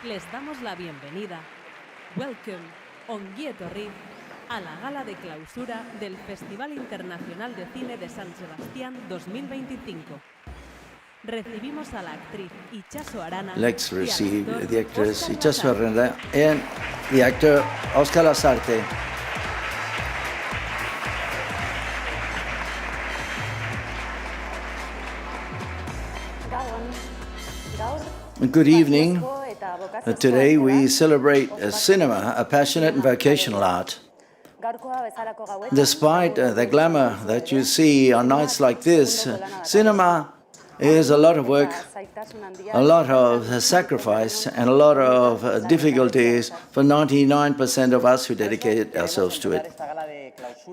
les damos la bienvenida, welcome, ongi etorri, a la gala de clausura del Festival Internacional de Cine de San Sebastián 2025. Recibimos a la actriz Itxaso Arana Let's receive y al the actor actress Oscar Itxaso Lasarte. Arana and the actor Oscar Lasarte. Good evening. Today we celebrate cinema, a passionate and vocational art. Despite the glamour that you see on nights like this, cinema is a lot of work, a lot of sacrifice, and a lot of difficulties for 99% of us who dedicate ourselves to it.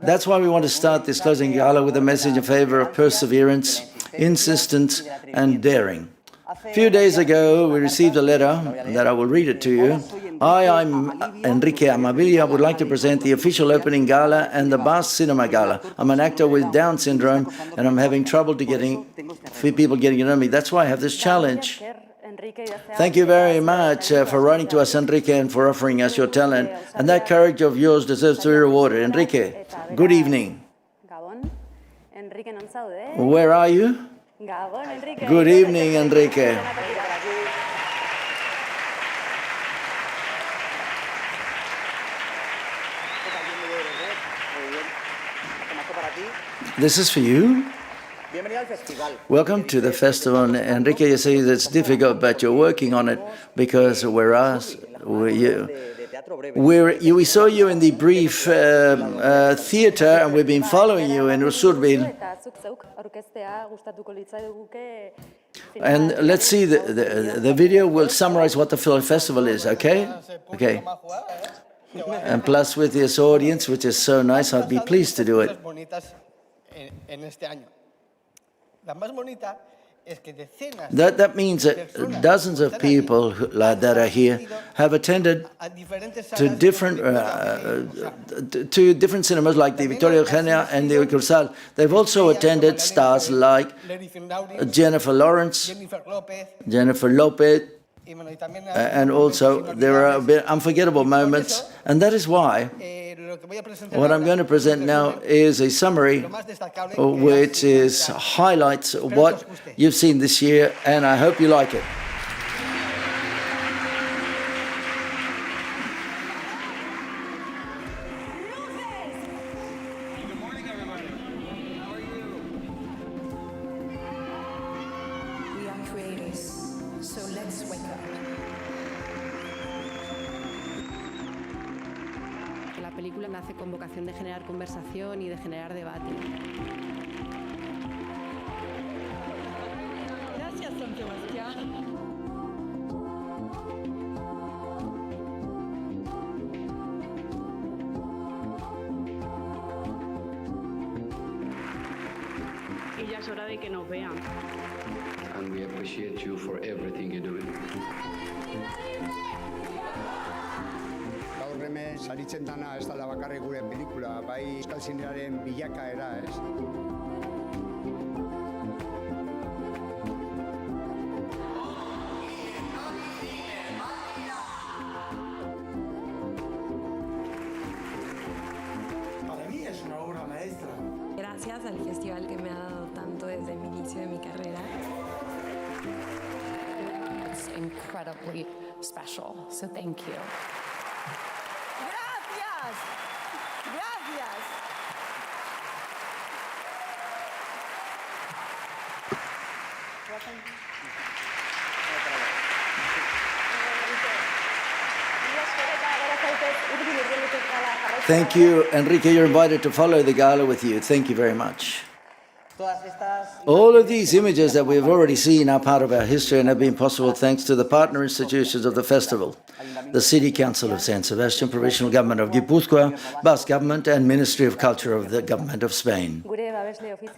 That's why we want to start this closing gala with a message in favor of perseverance, insistence, and daring. A few days ago, we received a letter that I will read it to you. I'm Enrique Amabilia. I would like to present the official opening gala and the Basque Cinema Gala. I'm an actor with Down syndrome, and I'm having trouble people getting to know me. That's why I have this challenge. Thank you very much for writing to us, Enrique, and for offering us your talent. And that courage of yours deserves to be rewarded. Enrique, good evening. Where are you? Good evening, Enrique. This is for you. Welcome to the festival. Enrique, you say it's difficult, but you're working on it because we saw you in the brief theater, and we've been following you in Usurbil. And let's see, the video will summarize what the film festival is, okay? Okay. And plus with this audience, which is so nice, I'd be pleased to do it. That means that dozens of people that are here have attended to different cinemas like the Victoria Eugenia and the Cursal. They've also attended stars like Jennifer Lawrence, Jennifer Lopez, and also there are unforgettable moments, and that is why what I'm going to present now is a summary which highlights what you've seen this year, and I hope you like it. Good morning, everybody. How are you? We are creators, so let's wake up. La película nace con vocación de generar conversación y de generar debate. Gracias, San Sebastián. Y ya es hora de que nos vean. And we appreciate you for everything you do. Gaur hemen saritzen dana ez dela bakarrik gure pelikula, bai euskal zinearen bilakaera, ez? Para mí es una obra maestra. Gracias al festival que me ha dado tanto desde el inicio de mi carrera. It's incredibly special, so thank you. Gracias. Gracias. Thank you, Enrique. You're invited to follow the gala with you. Thank you very much. All of these images that we've already seen are part of our history and have been possible thanks to the partner institutions of the festival, the City Council of San Sebastian, Provincial Government of Guipúzcoa, Basque Government, and Ministry of Culture of the Government of Spain.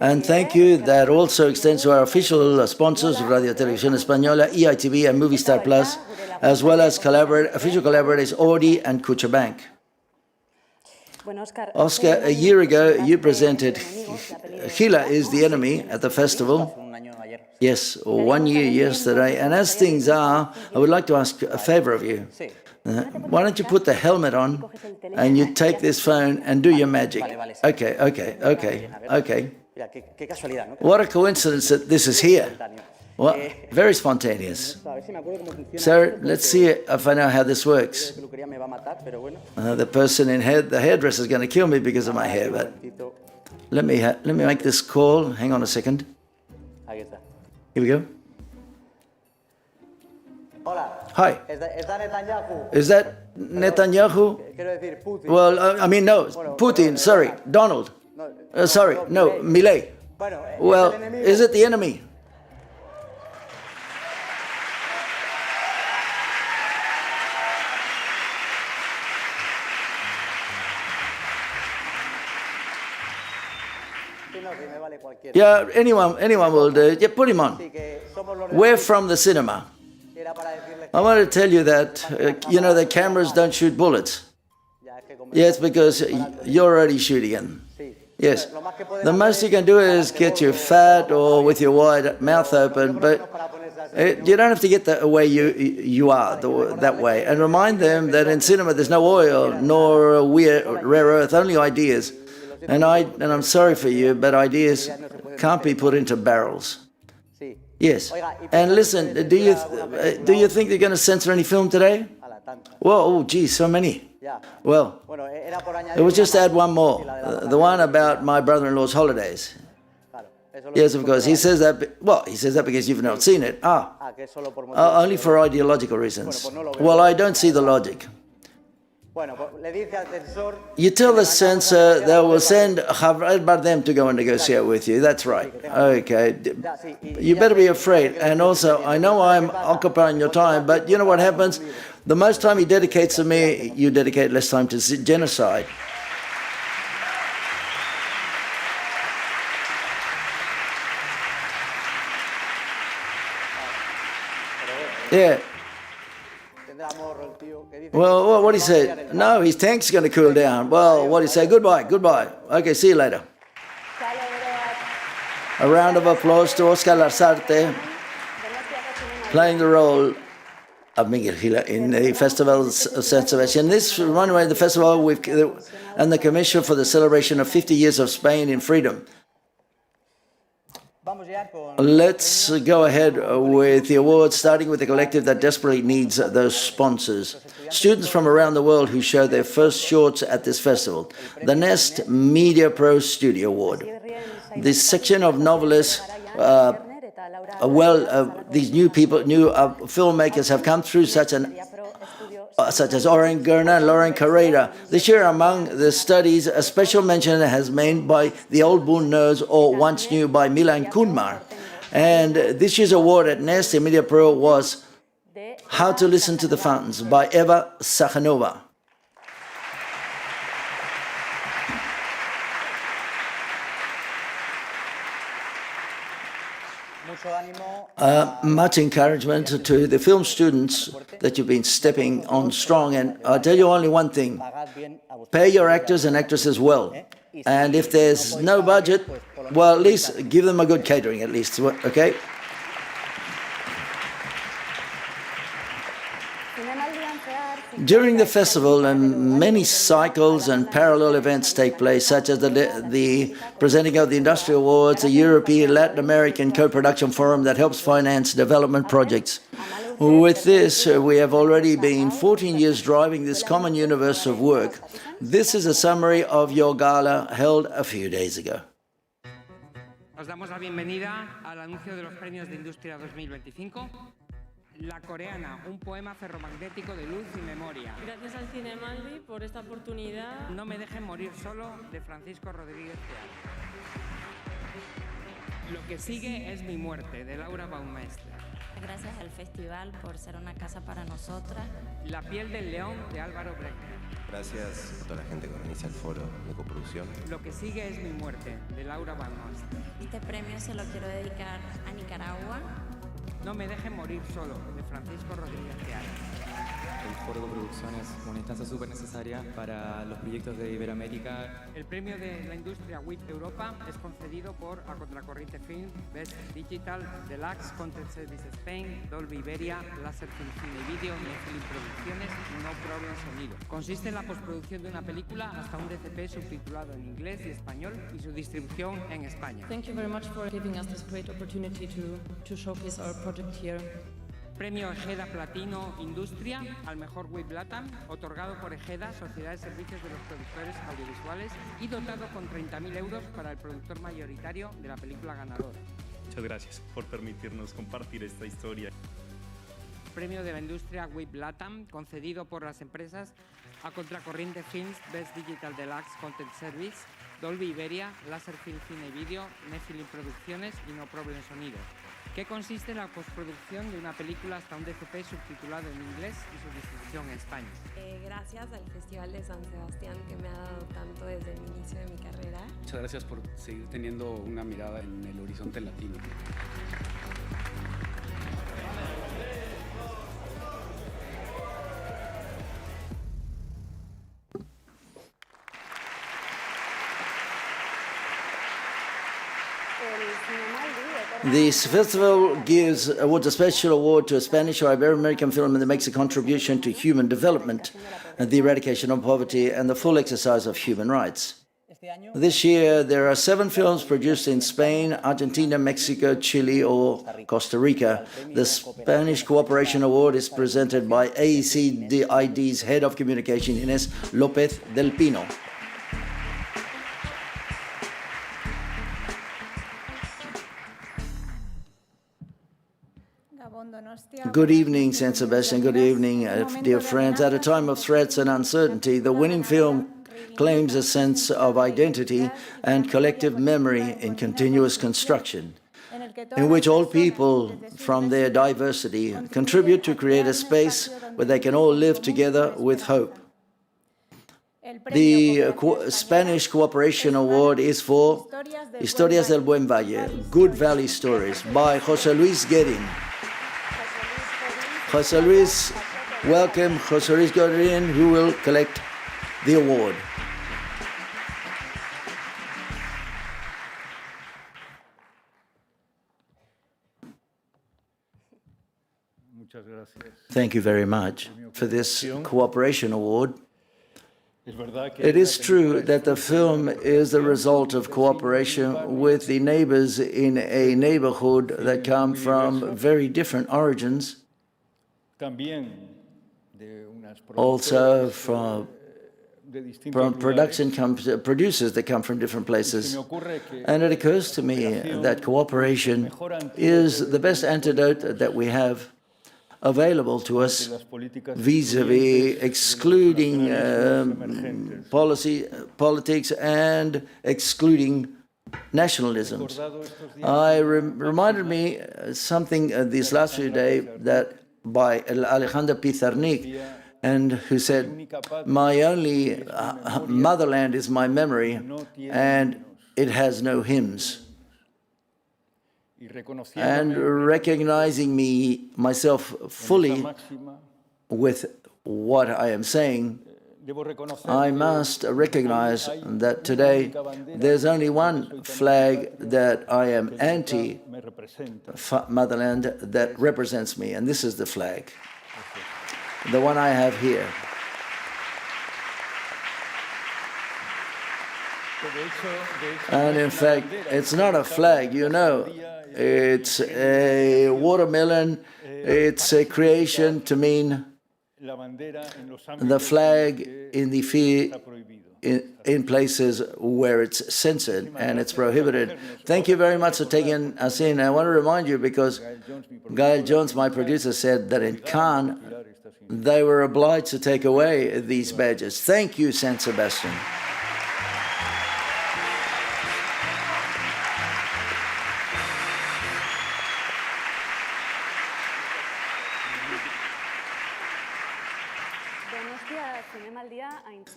And thank you that also extends to our official sponsors, Radio Televisión Española, EITV, and Movistar Plus, as well as official collaborators Audi and Bank. Oscar, a year ago you presented Gala is the Enemy at the festival. Yes, 1 year yesterday. And as things are, I would like to ask a favor of you. Why don't you put the helmet on and you take this phone and do your magic? Okay. What a coincidence that this is here. Well, very spontaneous. So let's see if I know how this works. The person in the hairdresser is going to kill me because of my hair, but let me make this call. Hang on a second. Here we go. Hi. Is that Netanyahu? Well, I mean, no, Putin, sorry, Donald. Sorry, no, Milei. Well, is it the enemy? Yeah, anyone will do. Yeah, put him on. We're from the cinema. I want to tell you that, the cameras don't shoot bullets. Yes, because you're already shooting them. Yes. The most you can do is get you fat or with your wide mouth open, but you don't have to get the way you are, that way. And remind them that in cinema there's no oil nor rare earth, only ideas. And I'm sorry for you, but ideas can't be put into barrels. Yes. And listen, do you think they're going to censor any film today? Well, oh, geez, so many. Well, it was just to add one more. The one about my brother-in-law's holidays. Yes, of course. He says that because you've not seen it. Only for ideological reasons. Well, I don't see the logic. You tell the censor they will send Javier Bardem to go and negotiate with you. That's right. Okay. You better be afraid. And also, I know I'm occupying your time, but you know what happens? The most time he dedicates to me, you dedicate less time to genocide. Yeah. Well, what do you say? No, his tank's going to cool down. Well, what do you say? Goodbye. Okay, see you later. A round of applause to Oscar Lasarte, playing the role of Miguel Gila in the festival's celebration. This runway, the festival and the Commission for the celebration of 50 years of Spain in freedom. Let's go ahead with the awards, starting with the collective that desperately needs those sponsors. Students from around the world who show their first shorts at this festival. The Nest Media Pro Studio Award. This section of novelists, these new filmmakers have come through, such as Oren Gerner and Lauren Carrera. This year, among the studies, a special mention has made by The Old Bull Nose or Once New by Milan Kunmar. And this year's award at Nest Media Pro was How to Listen to the Fountains by Eva Sakhanova. Much encouragement to the film students that you've been stepping on strong. And I'll tell you only one thing. Pay your actors and actresses well. And if there's no budget, well, at least give them a good catering, at least, okay? During the festival, many cycles and parallel events take place, such as the presenting of the Industrial Awards, the European Latin American Co-Production Forum that helps finance development projects. With this, we have already been 14 years driving this common universe of work. This is a summary of your gala held a few days ago. Os damos la bienvenida al anuncio de los premios de Industria 2025. La coreana, un poema ferromagnético de luz y memoria. Gracias al Cinematography por esta oportunidad. No me dejen morir solo, de Francisco Rodríguez Teatro. Lo que sigue es mi muerte, de Laura Baumeister. Gracias al festival por ser una casa para nosotras. La piel del león, de Álvaro Breckner. Gracias a toda la gente que organiza el foro de coproducción. Lo que sigue es mi muerte, de Laura Baumeister. Este premio se lo quiero dedicar a Nicaragua. No me dejen morir solo, de Francisco Rodríguez Teatro. El Foro de Coproducción es una instancia súper necesaria para los proyectos de Iberoamérica. El premio de la industria WIP Europa es concedido por A Contracorriente Film, Best Digital, Deluxe, Content Service Spain, Dolby Iberia, Láser Film Cine y Video, Netflix Producciones y No Problem Sonido. Consiste en la postproducción de una película hasta un DCP subtitulado en inglés y español y su distribución en España. Thank you very much for giving us this great opportunity to showcase our project here. Premio Ejeda Platino Industria al mejor Web Latam, otorgado por Ejeda, Sociedad de Servicios de los Productores Audiovisuales, y dotado con 30.000 euros para el productor mayoritario de la película ganadora. Muchas gracias por permitirnos compartir esta historia. Premio de la industria Web Latam, concedido por las empresas A Contracorriente Films, Best Digital Deluxe Content Service, Dolby Iberia, Láser Film Cine y Video, Netflix Producciones y No Problem Sonido, que consiste en la postproducción de una película hasta un DCP subtitulado en inglés y su distribución en España. Gracias al Festival de San Sebastián, que me ha dado tanto desde el inicio de mi carrera. Muchas gracias por seguir teniendo una mirada en el horizonte latino. This festival awards a special award to a Spanish or Ibero-American film that makes a contribution to human development, the eradication of poverty, and the full exercise of human rights. This year, there are 7 films produced in Spain, Argentina, Mexico, Chile, or Costa Rica. The Spanish Cooperation Award is presented by AECID's Head of Communication, Inés López del Pino. Good evening, San Sebastian. Good evening, dear friends. At a time of threats and uncertainty, the winning film claims a sense of identity and collective memory in continuous construction, in which all people from their diversity contribute to create a space where they can all live together with hope. The Spanish Cooperation Award is for Historias del Buen Valle, Good Valley Stories, by José Luis Guerin. José Luis, welcome José Luis Guerin, who will collect the award. Thank you very much for this Cooperation Award. It is true that the film is the result of cooperation with the neighbors in a neighborhood that come from very different origins, also from producers that come from different places. And it occurs to me that cooperation is the best antidote that we have available to us vis-a-vis excluding politics and excluding nationalisms. Reminded me something these last few days that by Alejandro Pizarnik, and who said, "My only motherland is my memory, and it has no hymns." And recognizing myself fully with what I am saying, I must recognize that today there's only one flag that I am anti-motherland that represents me, and this is the flag, the one I have here. And in fact, it's not a flag, you know. It's a watermelon. It's a creation to mean the flag in places where it's censored and it's prohibited. Thank you very much for taking us in. I want to remind you, because Gail Jones, my producer, said that in Cannes they were obliged to take away these badges. Thank you, San Sebastian.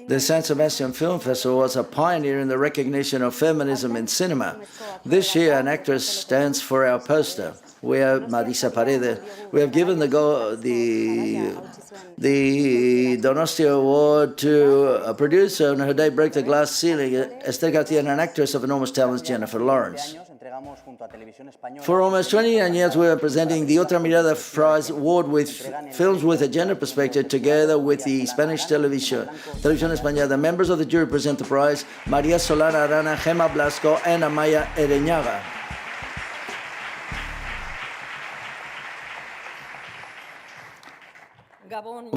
The San Sebastian Film Festival was a pioneer in the recognition of feminism in cinema. This year, an actress stands for our poster. We have Marisa Paredes. We have given the Donostia Award to a producer on her day break the glass ceiling, Esther Garcia, and an actress of enormous talent, Jennifer Lawrence. For almost 29 years, we are presenting the Otra Mirada Prize Award with films with a gender perspective together with the Spanish Televisión Española. The members of the jury present the prize: María Solana Arana, Gemma Blasco, and Amaya Ereñaga.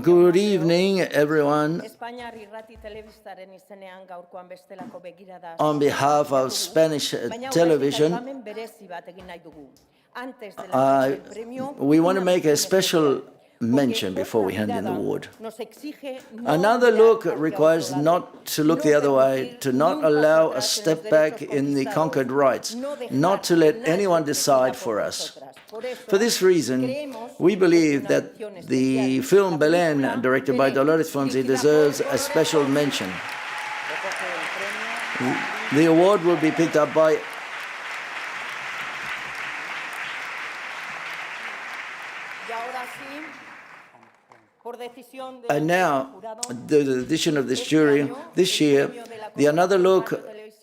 Good evening, everyone. On behalf of Spanish television, we want to make a special mention before we hand in the award. Another look requires not to look the other way, to not allow a step back in the conquered rights, not to let anyone decide for us. For this reason, we believe that the film Belén, directed by Dolores Fonsi, deserves a special mention. The award will be picked up by and now, the decision of this jury, this year, the Another Look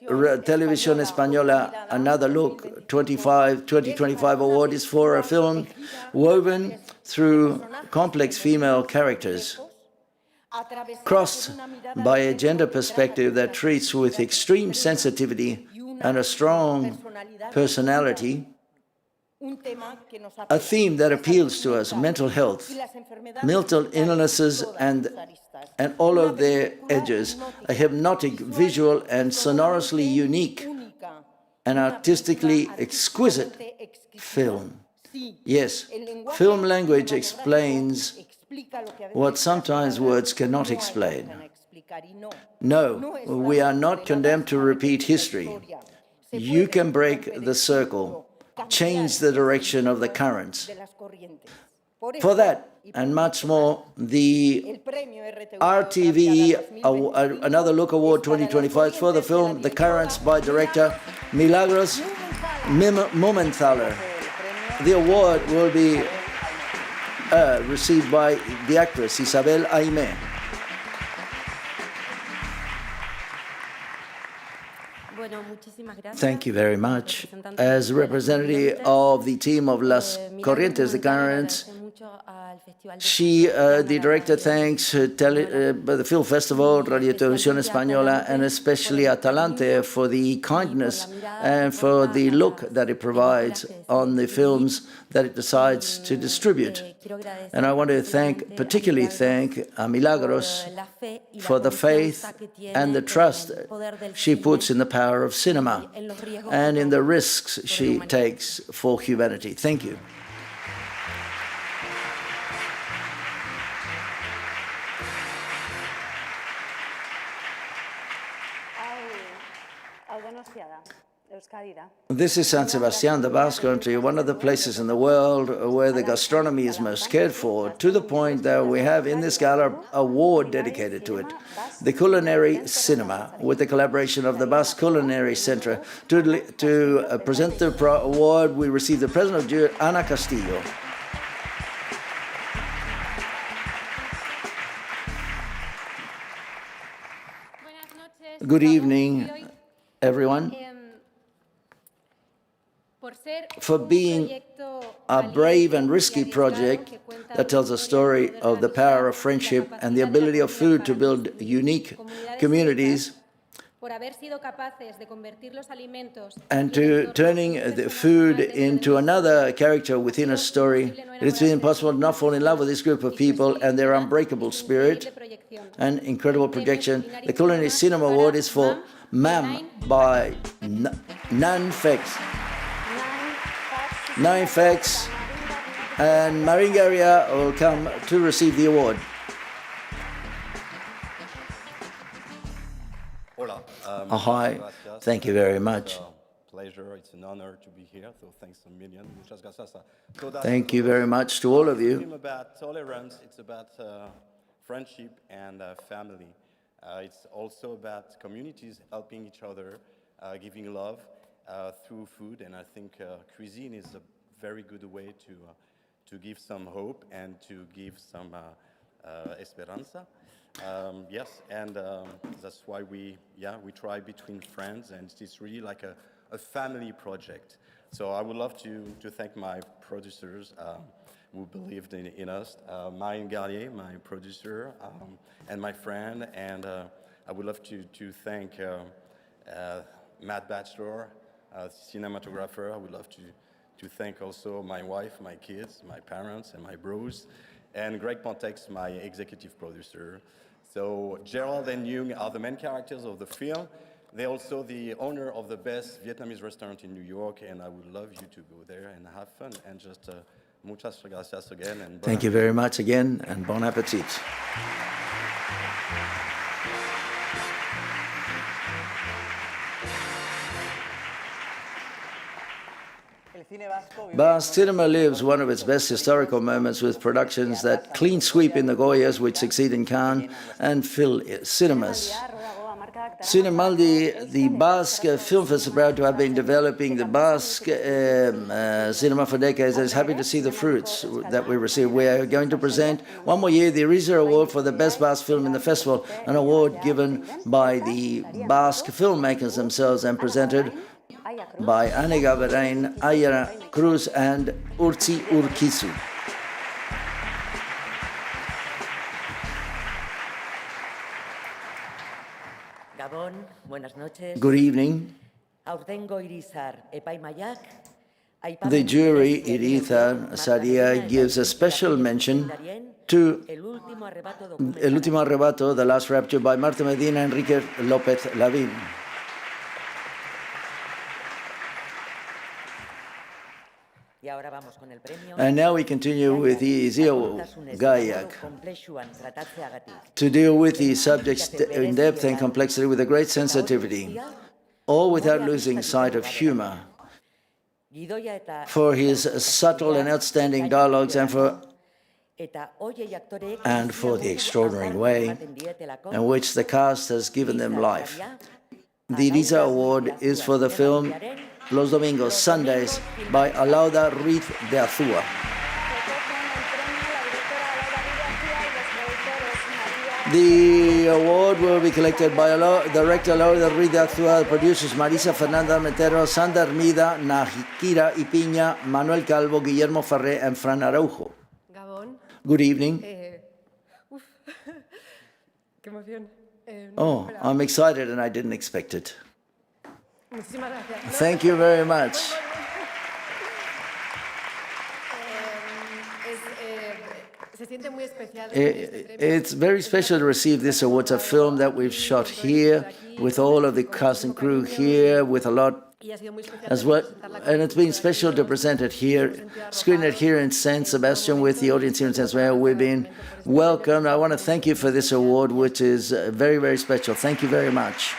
Televisión Española Another Look 2025 award is for a film woven through complex female characters, crossed by a gender perspective that treats with extreme sensitivity and a strong personality a theme that appeals to us: mental health, mental illnesses, and all of their edges. A hypnotic, visual, and sonorously unique and artistically exquisite film. Yes, film language explains what sometimes words cannot explain. No, we are not condemned to repeat history. You can break the circle, change the direction of the currents. For that and much more, the RTV Another Look Award 2025 for the film The Currents by director Milagros Mumenthaler. The award will be received by the actress Isabel Aimé. Thank you very much. As representative of the team of Las Corrientes, the Currents, the director thanks the Film Festival, Radio Televisión Española, and especially Atalante for the kindness and for the look that it provides on the films that it decides to distribute. And I want to particularly thank Milagros for the faith and the trust she puts in the power of cinema and in the risks she takes for humanity. Thank you. This is San Sebastián, the Basque country, one of the places in the world where the gastronomy is most cared for, to the point that we have in this gala an award dedicated to it, the Culinary Cinema, with the collaboration of the Basque Culinary Center. To present the award, we received the president of jury, Ana Castillo. Good evening, everyone. For being a brave and risky project that tells a story of the power of friendship and the ability of food to build unique communities, and to turning the food into another character within a story. It's been impossible to not fall in love with this group of people and their unbreakable spirit and incredible projection. The Culinary Cinema Award is for Mam by Nan Fex. Nine Facts, and Maringaria will come to receive the award. Hi, thank you very much. Pleasure, it's an honor to be here, so thanks a million. Thank you very much to all of you. It's about tolerance, it's about friendship and family. It's also about communities helping each other, giving love through food, and I think cuisine is a very good way to give some hope and to give some esperanza. Yes, and that's why we try between friends, and it's really like a family project. So I would love to thank my producers who believed in us, Marion Garlier, my producer, and my friend, and I would love to thank Matt Batchelor, cinematographer. I would love to thank also my wife, my kids, my parents, and my bros, and Greg Pontex, my executive producer. So Gerald and Jung are the main characters of the film. They're also the owner of the best Vietnamese restaurant in New York, and I would love you to go there and have fun. And just muchas gracias again. And Thank you very much again, and bon appetit. Basque cinema lives one of its best historical moments with productions that clean sweep in the Goyas, which succeed in Cannes, and fill cinemas. Cinemaldi, the Basque Film Festival, proud to have been developing the Basque cinema for decades, and is happy to see the fruits that we receive. We are going to present one more year the Rizer Award for the best Basque film in the festival, an award given by the Basque filmmakers themselves and presented by Anega Berain, Aya Cruz, and Urtzi Urkizu. Gabon, buenas noches. Good evening. Aurtengo irizar epaimahaiak The jury, Irizar Saria, gives a special mention to El Último Arrebato, The Last Rapture, by Marta Medina and Enrique López Lavín. And now we continue with the Izio Gaiak to deal with the subjects in depth and complexity with a great sensitivity, all without losing sight of humor. For his subtle and outstanding dialogues and for the extraordinary way in which the cast has given them life. The Riza Award is for the film Los Domingos, Sundays, by Alauda Ruiz de Azúa. The award will be collected by director Alauda Ruiz de Azúa, the producers Marisa Fernanda Metero, Sandra Hermida, Najikira Ipiña, Manuel Calvo, Guillermo Ferré, and Fran Araujo. Gabon. Good evening. Qué emoción. Oh, I'm excited and I didn't expect it. Thank you very much. It's very special to receive this award. It's a film that we've shot here with all of the cast and crew here, with a lot as well, and it's been special to present it here, screen it here in San Sebastian with the audience here in San Sebastian. We've been welcomed. I want to thank you for this award, which is very, very special. Thank you very much.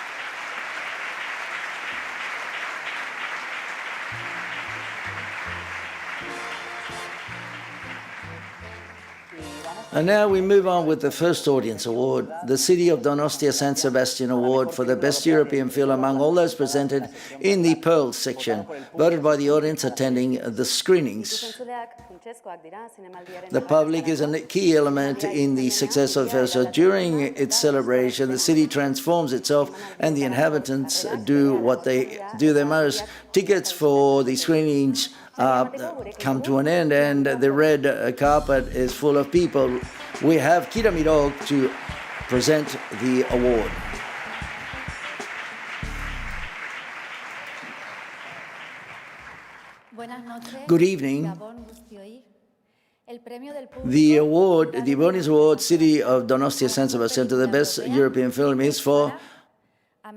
And now we move on with the first audience award, the City of Donostia San Sebastian Award for the Best European Film among all those presented in the Pearls section, voted by the audience attending the screenings. The public is a key element in the success of the festival. During its celebration, the city transforms itself and the inhabitants do what they do their most. Tickets for the screenings come to an end, and the red carpet is full of people. We have Kira Mirog to present the award. Good evening. The award, the bonus award, City of Donostia San Sebastian, to the best European film is for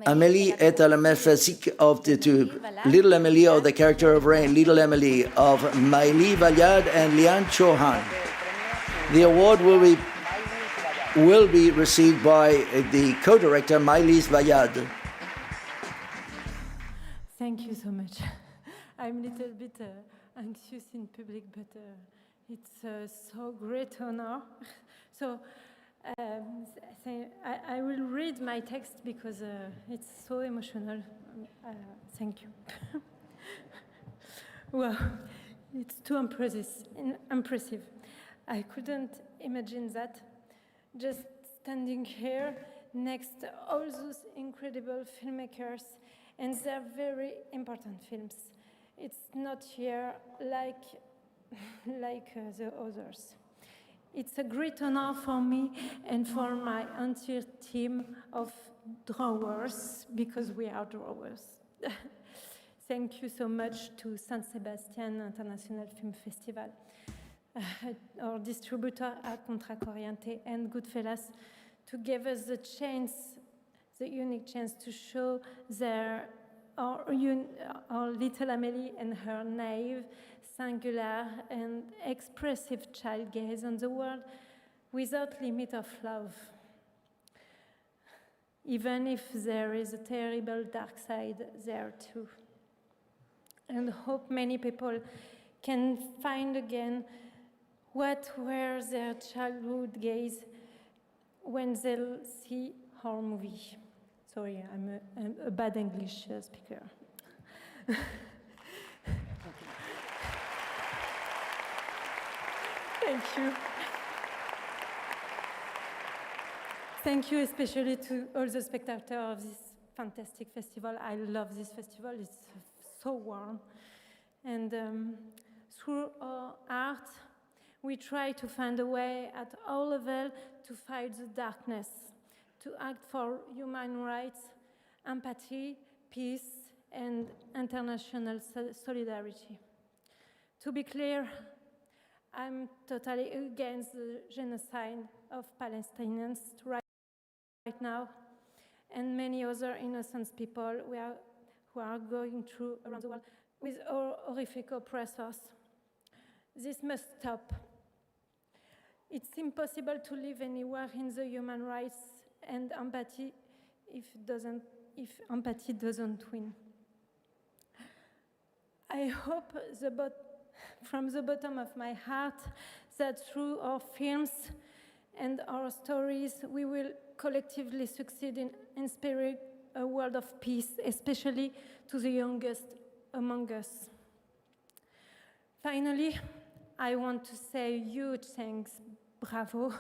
Amélie et la Méphasique of the two, Little Emily of The Character of Rain, Little Emily of Maëlie Valliard and Lian Chohan. The award will be received by the co-director Maëlys Valliard. Thank you so much. I'm a little bit anxious in public, but it's so great honor. So I will read my text because it's so emotional. Thank you. Well, it's too impressive. I couldn't imagine that. Just standing here next to all those incredible filmmakers and their very important films. It's not here like the others. It's a great honor for me and for my entire team of drawers, because we are drawers. Thank you so much to San Sebastian International Film Festival, our distributor at Contracorriente and Goodfellas, to give us the unique chance to show our little Amélie and her naive, singular and expressive child gaze on the world without limit of love. Even if there is a terrible dark side there too. And hope many people can find again what were their childhood gaze when they'll see our movie. Sorry, I'm a bad English speaker. Thank you. Thank you especially to all the spectators of this fantastic festival. I love this festival, it's so warm. And through our art, we try to find a way at all levels to fight the darkness, to act for human rights, empathy, peace, and international solidarity. To be clear, I'm totally against the genocide of Palestinians right now, and many other innocent people who are going through around the world with horrific oppressors. This must stop. It's impossible to live anywhere in the human rights and empathy if empathy doesn't win. I hope from the bottom of my heart that through our films and our stories, we will collectively succeed in inspiring a world of peace, especially to the youngest among us. Finally, I want to say huge thanks, bravo,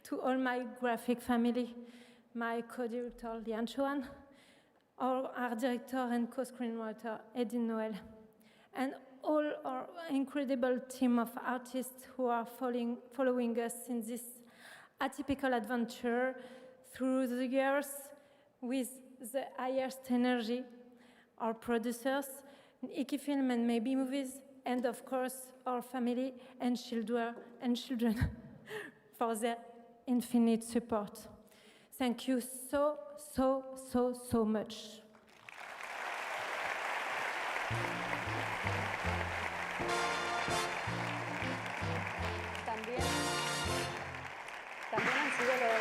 to all my graphic family, my co-director Lian Chuan, our art director and co-screenwriter Edine Noël, and all our incredible team of artists who are following us in this atypical adventure through the years with the highest energy, our producers, Iki Film and Maybe Movies, and of course our family and children for their infinite support. Thank you so much.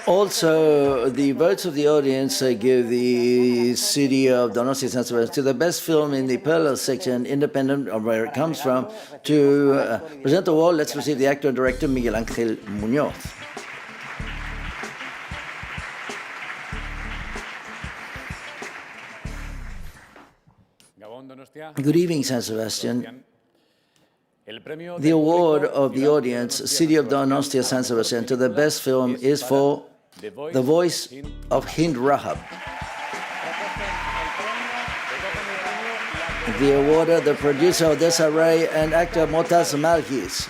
Also, the votes of the audience give the city of Donostia San Sebastian to the best film in the Perla section, independent of where it comes from. To present the award, let's receive the actor and director Miguel Ángel Muñoz. Good evening, San Sebastian. The award of the audience, City of Donostia San Sebastian, to the best film is for The Voice of Hind Rahab. The award, the producer Odessa Ray and actor Motas Malkis.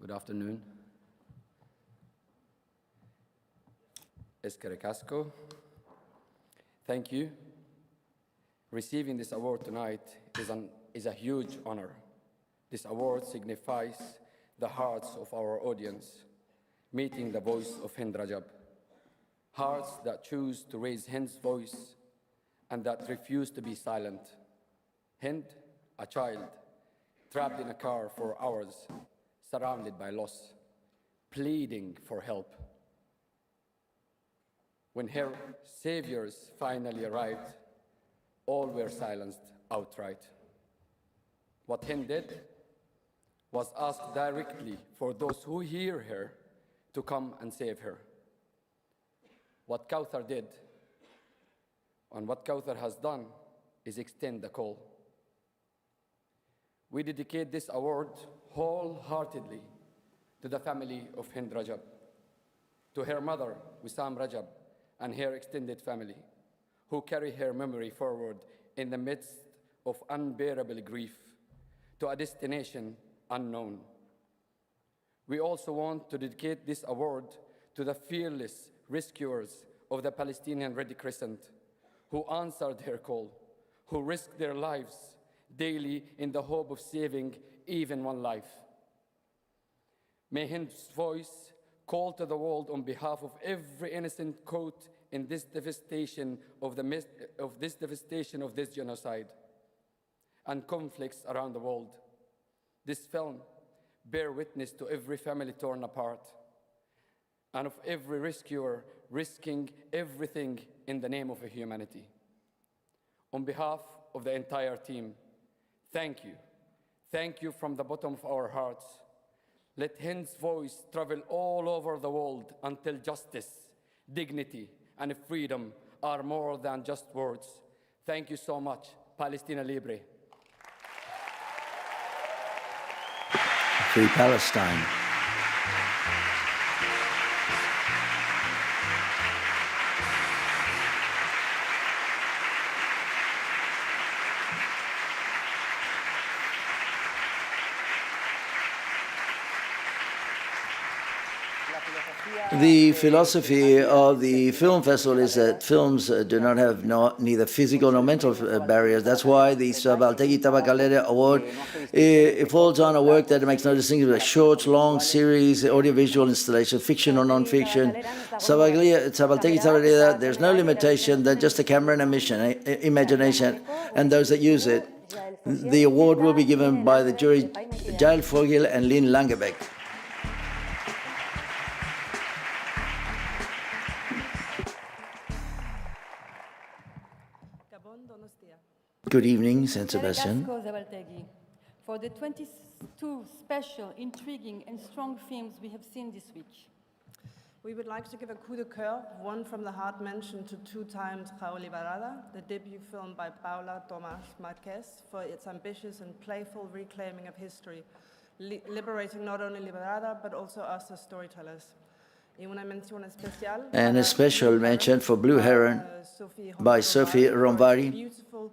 Good afternoon. Eskerrik asko. Thank you. Receiving this award tonight is a huge honor. This award signifies the hearts of our audience, meeting the voice of Hind Rajab. Hearts that choose to raise Hind's voice and that refuse to be silent. Hind, a child, trapped in a car for hours, surrounded by loss, pleading for help. When her saviors finally arrived, all were silenced outright. What Hind did was ask directly for those who hear her to come and save her. What Kauthar did, and what Kauthar has done, is extend the call. We dedicate this award wholeheartedly to the family of Hind Rajab, to her mother, Wissam Rajab, and her extended family, who carry her memory forward in the midst of unbearable grief to a destination unknown. We also want to dedicate this award to the fearless rescuers of the Palestinian Red Crescent, who answered her call, who risked their lives daily in the hope of saving even one life. May Hind's voice call to the world on behalf of every innocent caught in this devastation of this genocide and conflicts around the world. This film bear witness to every family torn apart and of every rescuer risking everything in the name of humanity. On behalf of the entire team, thank you. Thank you from the bottom of our hearts. Let Hind's voice travel all over the world until justice, dignity, and freedom are more than just words. Thank you so much. Palestina Libre. Free Palestine. The philosophy of the film festival is that films do not have neither physical nor mental barriers. That's why the Zabaltegi-Tabakalera Award it falls on a work that makes no distinction between short, long series, audiovisual installation, fiction or non-fiction. Zabaltegi-Tabakalera, there's no limitation than just a camera and imagination and those that use it. The award will be given by the jury Jael Fogel and Lynn Langebeck. Good evening, San Sebastian. For the 22 special, intriguing and strong films we have seen this week. We would like to give a coup de coeur, one from the heart mention to 2 times Raúl Mirada, the debut film by Paula Tomás Marquez, for its ambitious and playful reclaiming of history, liberating not only Mirada, but also us as storytellers. And a special mention for Blue Heron by Sophie Romvari. Beautiful,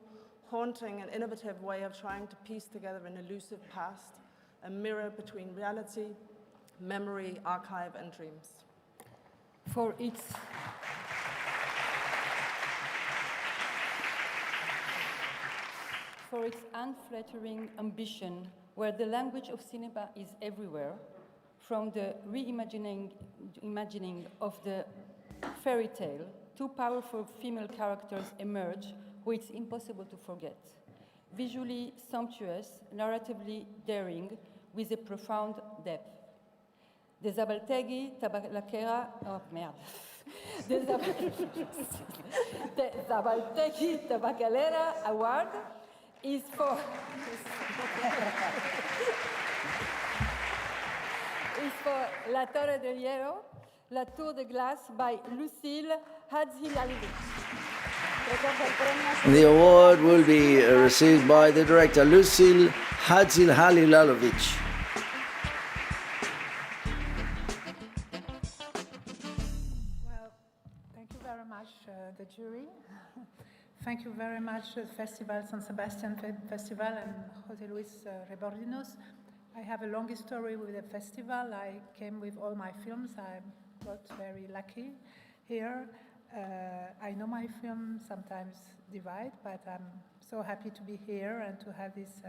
haunting and innovative way of trying to piece together an elusive past, a mirror between reality, memory, archive and dreams. For its unflattering ambition, where the language of cinema is everywhere, from the reimagining of the fairy tale, 2 powerful female characters emerge who it's impossible to forget. Visually sumptuous, narratively daring, with a profound depth. The Zabaltegi-Tabakalera The Zabaltegi-Tabakalera Award is for La Torre del Hierro, La Tour de Glace by Lucille Hadzilalovic. The award will be received by the director Lucille Hadzilalovic. Well, thank you very much, the jury. Thank you very much, the Festival San Sebastian Festival and José Luis Rebordinos. I have a long history with the festival. I came with all my films. I got very lucky here. I know my film sometimes divide, but I'm so happy to be here and to have this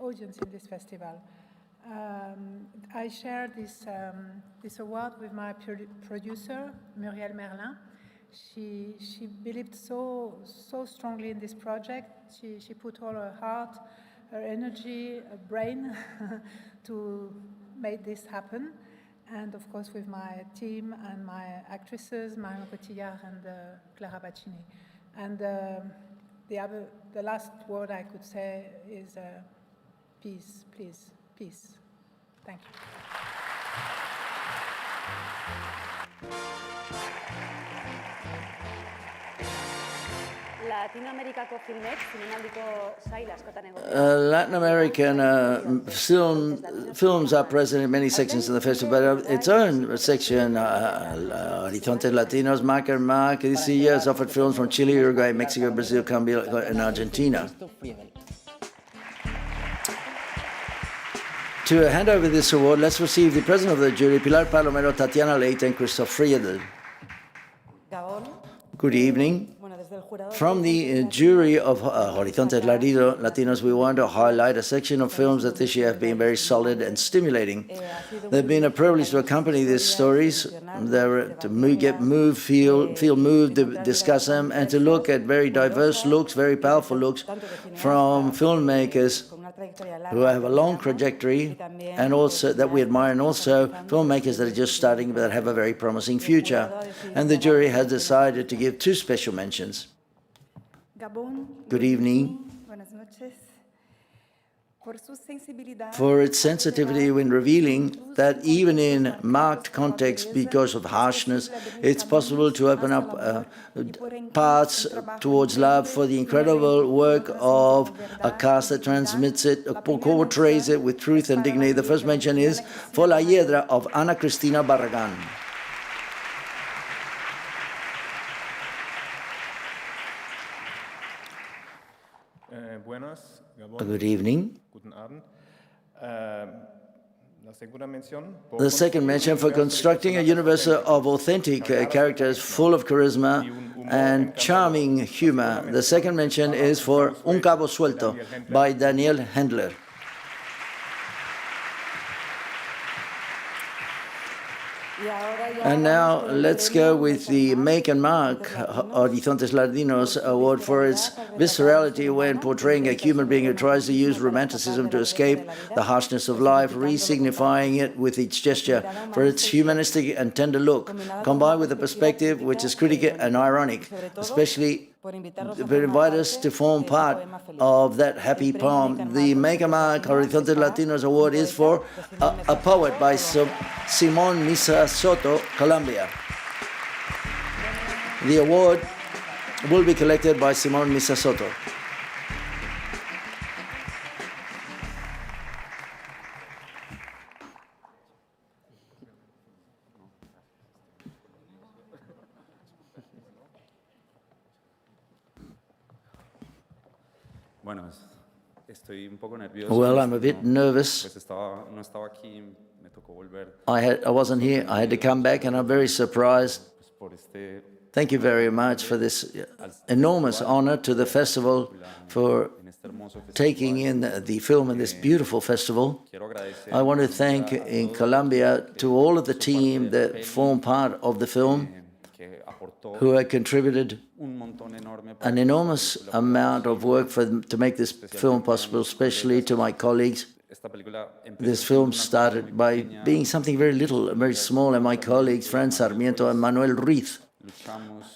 audience in this festival. I share this award with my producer, Muriel Merlin. She believed so strongly in this project. She put all her heart, her energy, her brain to make this happen. and of course with my team and my actresses, Marion Cotillard and Clara Baccini. And the last word I could say is peace, please, peace. Thank you. Latin American films are present in many sections of the festival, but its own section, Horizontes Latinos, Marca and Marca, this year has offered films from Chile, Uruguay, Mexico, Brazil, Colombia, and Argentina. To hand over this award, let's receive the president of the jury, Pilar Palomero, Tatiana Leite, and Christoph Friedel. Good evening. From the jury of Horizontes Latinos, we want to highlight a section of films that this year have been very solid and stimulating. They've been a privilege to accompany these stories, to get moved, feel moved, to discuss them, and to look at very diverse looks, very powerful looks from filmmakers who have a long trajectory and also that we admire, and also filmmakers that are just starting but that have a very promising future. And the jury has decided to give two special mentions. Good evening. For its sensitivity when revealing that even in marked context because of harshness, it's possible to open up paths towards love, for the incredible work of a cast that transmits it, portrays it with truth and dignity. The first mention is for La Hiedra of Ana Cristina Barragán. Good evening. The second mention for constructing a universe of authentic characters full of charisma and charming humor. The second mention is for Un Cabo Suelto by Daniel Hendler. And now let's go with the Make and Mark Horizontes Latinos Award for its viscerality when portraying a human being who tries to use romanticism to escape the harshness of life, re-signifying it with each gesture, for its humanistic and tender look, combined with a perspective which is critical and ironic, especially to invite us to form part of that happy poem. The Make and Mark Horizontes Latinos Award is for a poet by Simón Misa Soto, Colombia. The award will be collected by Simón Misa Soto. Well, I'm a bit nervous. I wasn't here. I had to come back, and I'm very surprised. Thank you very much for this enormous honor to the festival for taking in the film in this beautiful festival. I want to thank in Colombia to all of the team that form part of the film, who have contributed an enormous amount of work to make this film possible, especially to my colleagues. This film started by being something very little, very small, and my colleagues, Fran Sarmiento and Manuel Ruiz.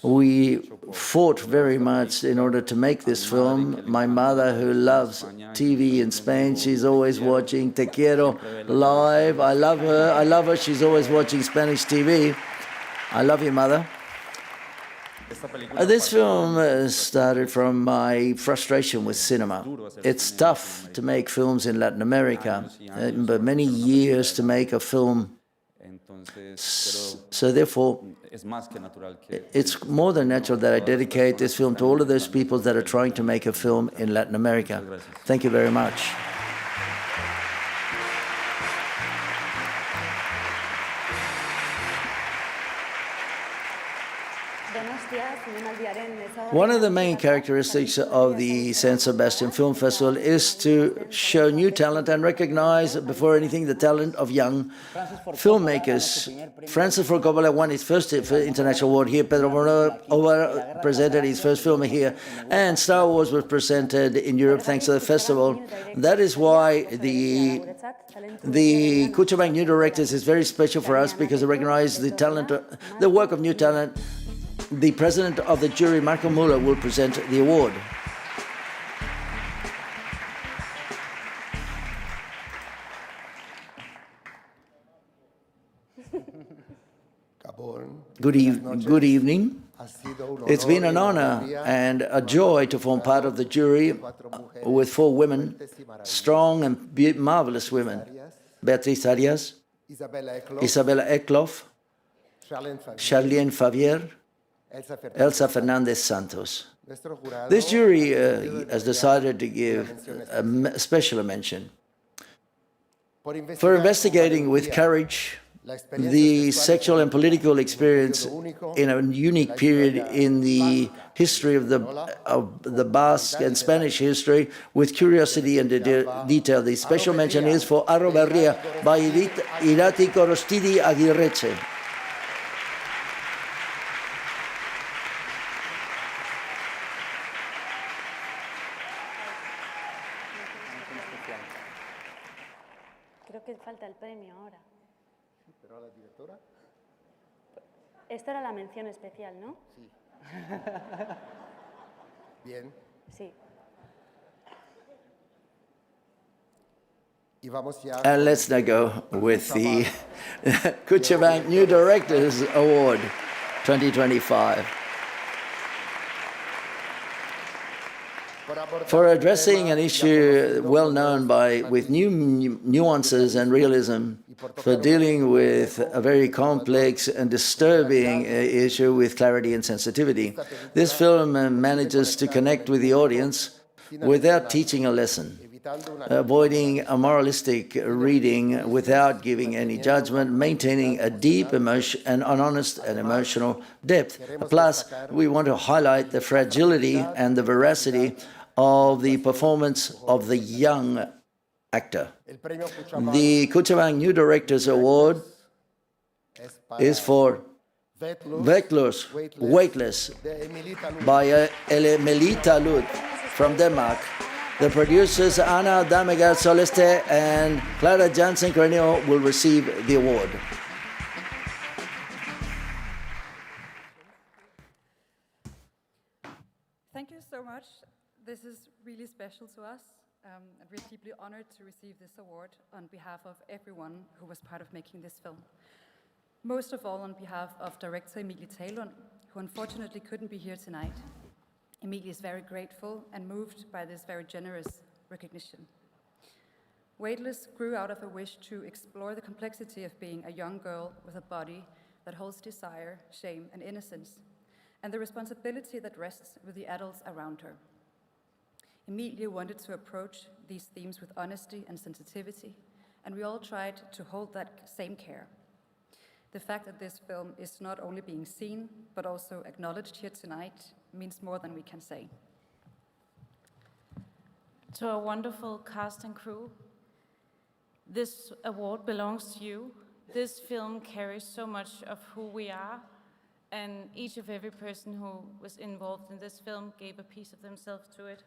We fought very much in order to make this film. My mother, who loves TV in Spain, she's always watching Te Quiero live. I love her. She's always watching Spanish TV. I love you, Mother. This film started from my frustration with cinema. It's tough to make films in Latin America, but many years to make a film. So therefore, it's more than natural that I dedicate this film to all of those people that are trying to make a film in Latin America. Thank you very much. One of the main characteristics of the San Sebastian Film Festival is to show new talent and recognize, before anything, the talent of young filmmakers. Francis Ford Coppola won his first international award here. Pedro Almodovar presented his first film here. And Star Wars was presented in Europe thanks to the festival. That is why the Kutxabank New Directors is very special for us, because it recognizes the talent, the work of new talent. The president of the jury, Marco Muller, will present the award. Good evening. It's been an honor and a joy to form part of the jury with 4 women, strong and marvelous women: Beatriz Arias, Isabella Eckloff, Charlene Favier, Elsa Fernandez Santos. This jury has decided to give a special mention for investigating with courage the sexual and political experience in a unique period in the history of the Basque and Spanish history, with curiosity and detail. The special mention is for Arro Berria by Irati Korostidi Agirreche. Creo que falta el premio ahora. ¿Pero a la directora? Esta era la mención especial, ¿no? Sí. Bien. Sí. And let's now go with the Kutxabank New Directors Award 2025. For addressing an issue well known with new nuances and realism, for dealing with a very complex and disturbing issue with clarity and sensitivity. This film manages to connect with the audience without teaching a lesson, avoiding a moralistic reading without giving any judgment, maintaining a deep emotion and an honest and emotional depth. Plus, we want to highlight the fragility and the veracity of the performance of the young actor. The Kutxabank New Directors Award is for Weightless by Melita Lud from Denmark. The producers Anna Damegar Soleste and Clara Jansen Crenio will receive the award. Thank you so much. This is really special to us, and we're deeply honored to receive this award on behalf of everyone who was part of making this film. Most of all on behalf of director Emilie Talund, who unfortunately couldn't be here tonight. Emilie is very grateful and moved by this very generous recognition. Weightless grew out of a wish to explore the complexity of being a young girl with a body that holds desire, shame, and innocence, and the responsibility that rests with the adults around her. Emilie wanted to approach these themes with honesty and sensitivity, and we all tried to hold that same care. The fact that this film is not only being seen, but also acknowledged here tonight means more than we can say. To our wonderful cast and crew, this award belongs to you. This film carries so much of who we are, and each of every person who was involved in this film gave a piece of themselves to it.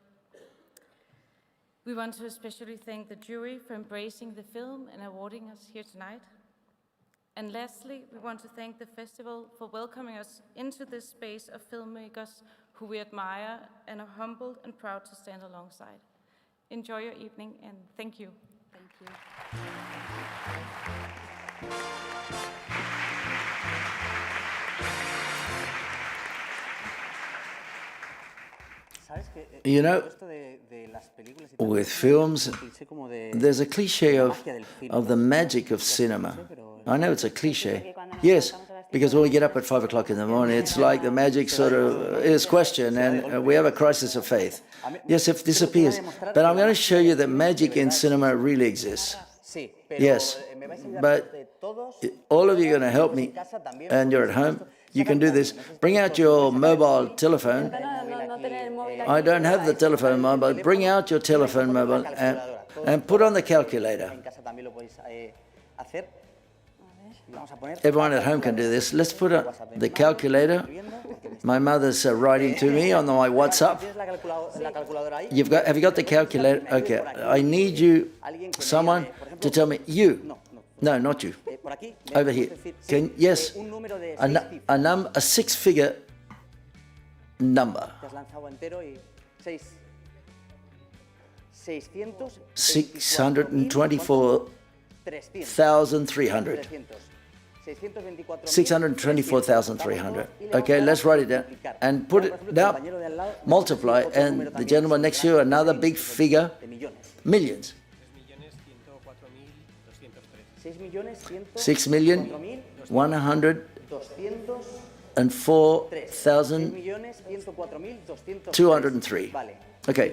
We want to especially thank the jury for embracing the film and awarding us here tonight. And lastly, we want to thank the festival for welcoming us into this space of filmmakers who we admire and are humbled and proud to stand alongside. Enjoy your evening, and thank you. Thank you. You know, with films, there's a cliche of the magic of cinema. I know it's a cliche. Yes, because when we get up at 5 o'clock in the morning, it's like the magic sort of is questioned, and we have a crisis of faith. Yes, it disappears. But I'm going to show you that magic in cinema really exists. Yes, but all of you are going to help me, and you're at home. You can do this. Bring out your mobile telephone. I don't have the telephone mobile. Bring out your telephone mobile and put on the calculator. Everyone at home can do this. Let's put on the calculator. My mother's writing to me on my WhatsApp. Have you got the calculator? Okay. I need you, someone, to tell me. You. No, not you. Over here. Yes. A six-figure number. 624,300. 624,300. Okay, let's write it down and put it down. Multiply, and the gentleman next to you, another big figure, millions. 6,104,203. Okay.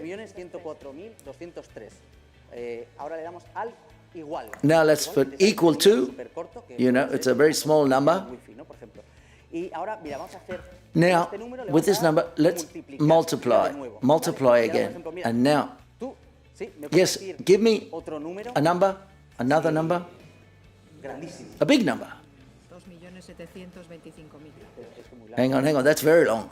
Now let's put equal to. You know, it's a very small number. Now, with this number, let's multiply. Multiply again. And now, yes, give me a number, another number, a big number. Hang on, that's very long.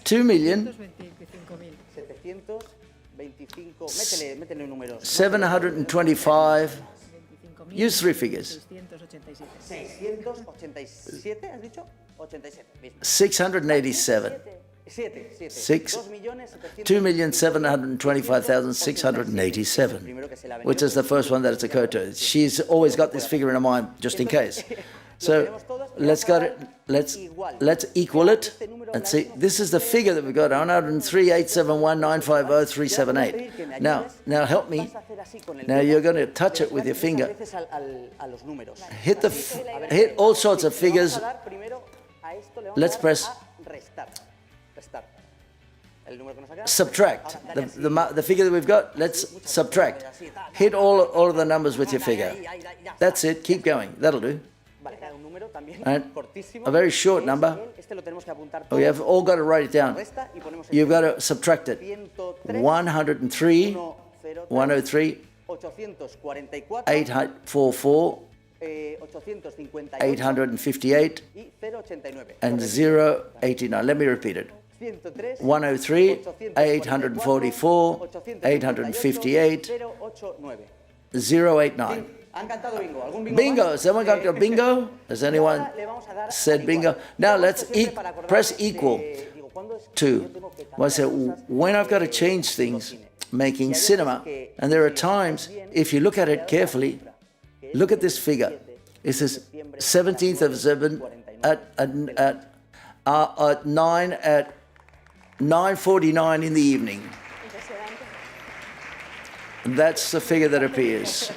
2,725. Use three figures. 687. 2,725,687, which is the first one that it's occurred to. She's always got this figure in her mind, just in case. So let's equal it and see. This is the figure that we've got: 103,871,950,378. Now help me. Now you're going to touch it with your finger. Hit all sorts of figures. Let's press. Subtract the figure that we've got. Let's subtract. Hit all of the numbers with your finger. That's it. Keep going. That'll do. And a very short number. We have all got to write it down. You've got to subtract it. 103, 103, 844, 858, and 089. Let me repeat it. 103, 844, 858, 089. Bingo! Someone got a bingo? Has anyone said bingo? Now let's press equal to. Well, I said, when I've got to change things, making cinema, and there are times, if you look at it carefully, look at this figure. It says 17th of 7 at 9:49 in the evening. That's the figure that appears.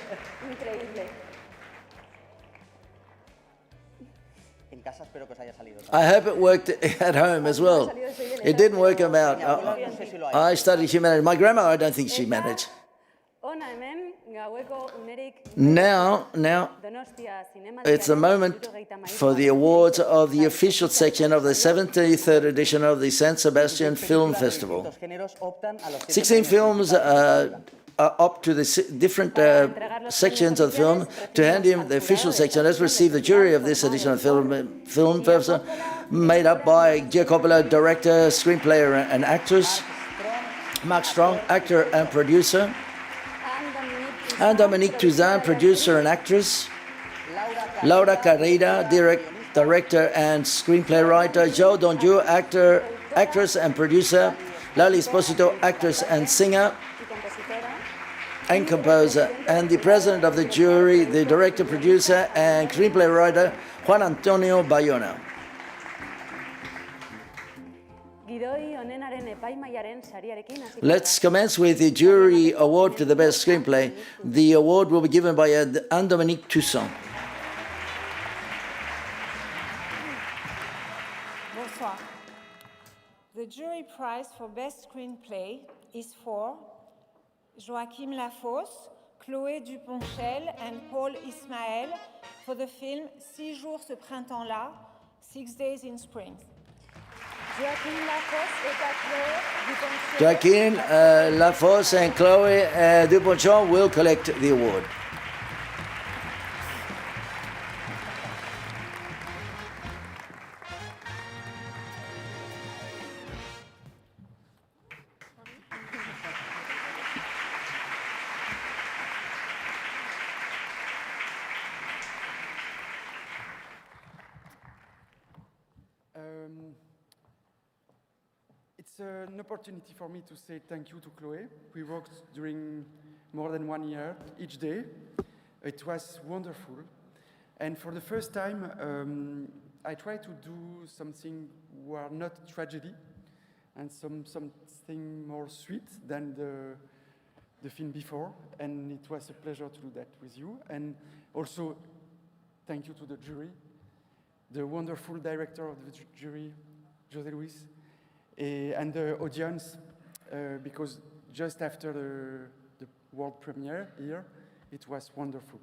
I hope it worked at home as well. It didn't work about. I studied humanities. My grandma, I don't think she managed. Now, it's the moment for the awards of the official section of the 73rd edition of the San Sebastian Film Festival. 16 films up to the different sections of the film to hand him the official section. Let's receive the jury of this edition of the film festival, made up by Coppola, director, screenplay, and actress, Mark Strong, actor and producer, and Dominique Touzin, producer and actress, Laura Carreira, director and screenplay writer, Joe Donju, actress and producer, Lali Esposito, actress and singer, and composer, and the president of the jury, the director, producer, and screenplay writer, Juan Antonio Bayona. Let's commence with the jury award to the best screenplay. The award will be given by Anne-Dominique Toussaint. Bonsoir. The jury prize for best screenplay is for Joachim Lafosse, Chloé Duponchel, and Paul Ismaël for the film 6 jours ce printemps-là, 6 days in spring. Joaquin Lafosse and Chloe Duponchon will collect the award. It's an opportunity for me to say thank you to Chloe. We worked during more than 1 year, each day. It was wonderful. And for the first time, I tried to do something were not tragedy and something more sweet than the film before. And it was a pleasure to do that with you. And also, thank you to the jury, the wonderful director of the jury, José Luis, and the audience, because just after the world premiere here, it was wonderful.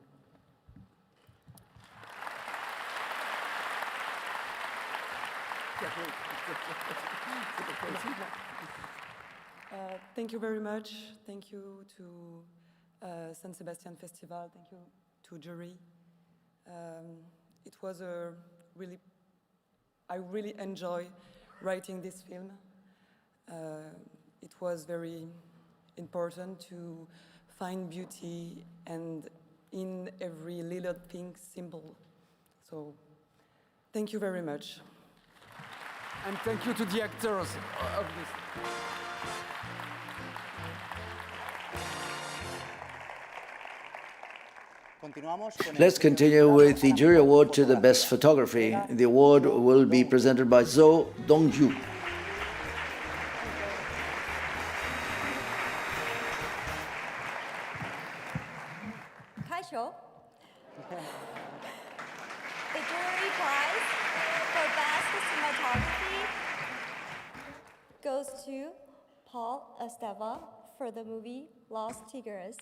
Thank you very much. Thank you to San Sebastian Festival. Thank you to jury. It was I really enjoy writing this film. It was very important to find beauty and in every little thing simple. So thank you very much. And thank you to the actors of this. Let's continue with the jury award to the best photography. The award will be presented by Zhou Dongju. The jury prize for Basque Cinematography goes to Paul Esteva for the movie Los Tigres.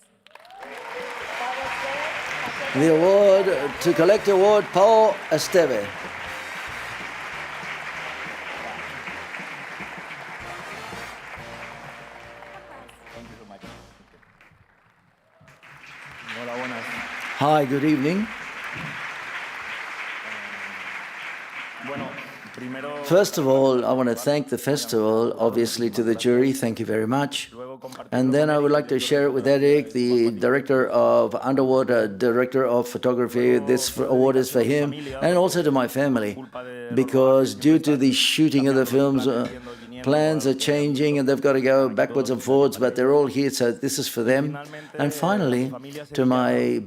The award to collect the award, Paul Esteve. Hi, good evening. First of all, I want to thank the festival, obviously to the jury, thank you very much. And then I would like to share it with Eric, the director of Underwater, director of photography. This award is for him, and also to my family, because due to the shooting of the films, plans are changing and they've got to go backwards and forwards, but they're all here, so this is for them. And finally, to my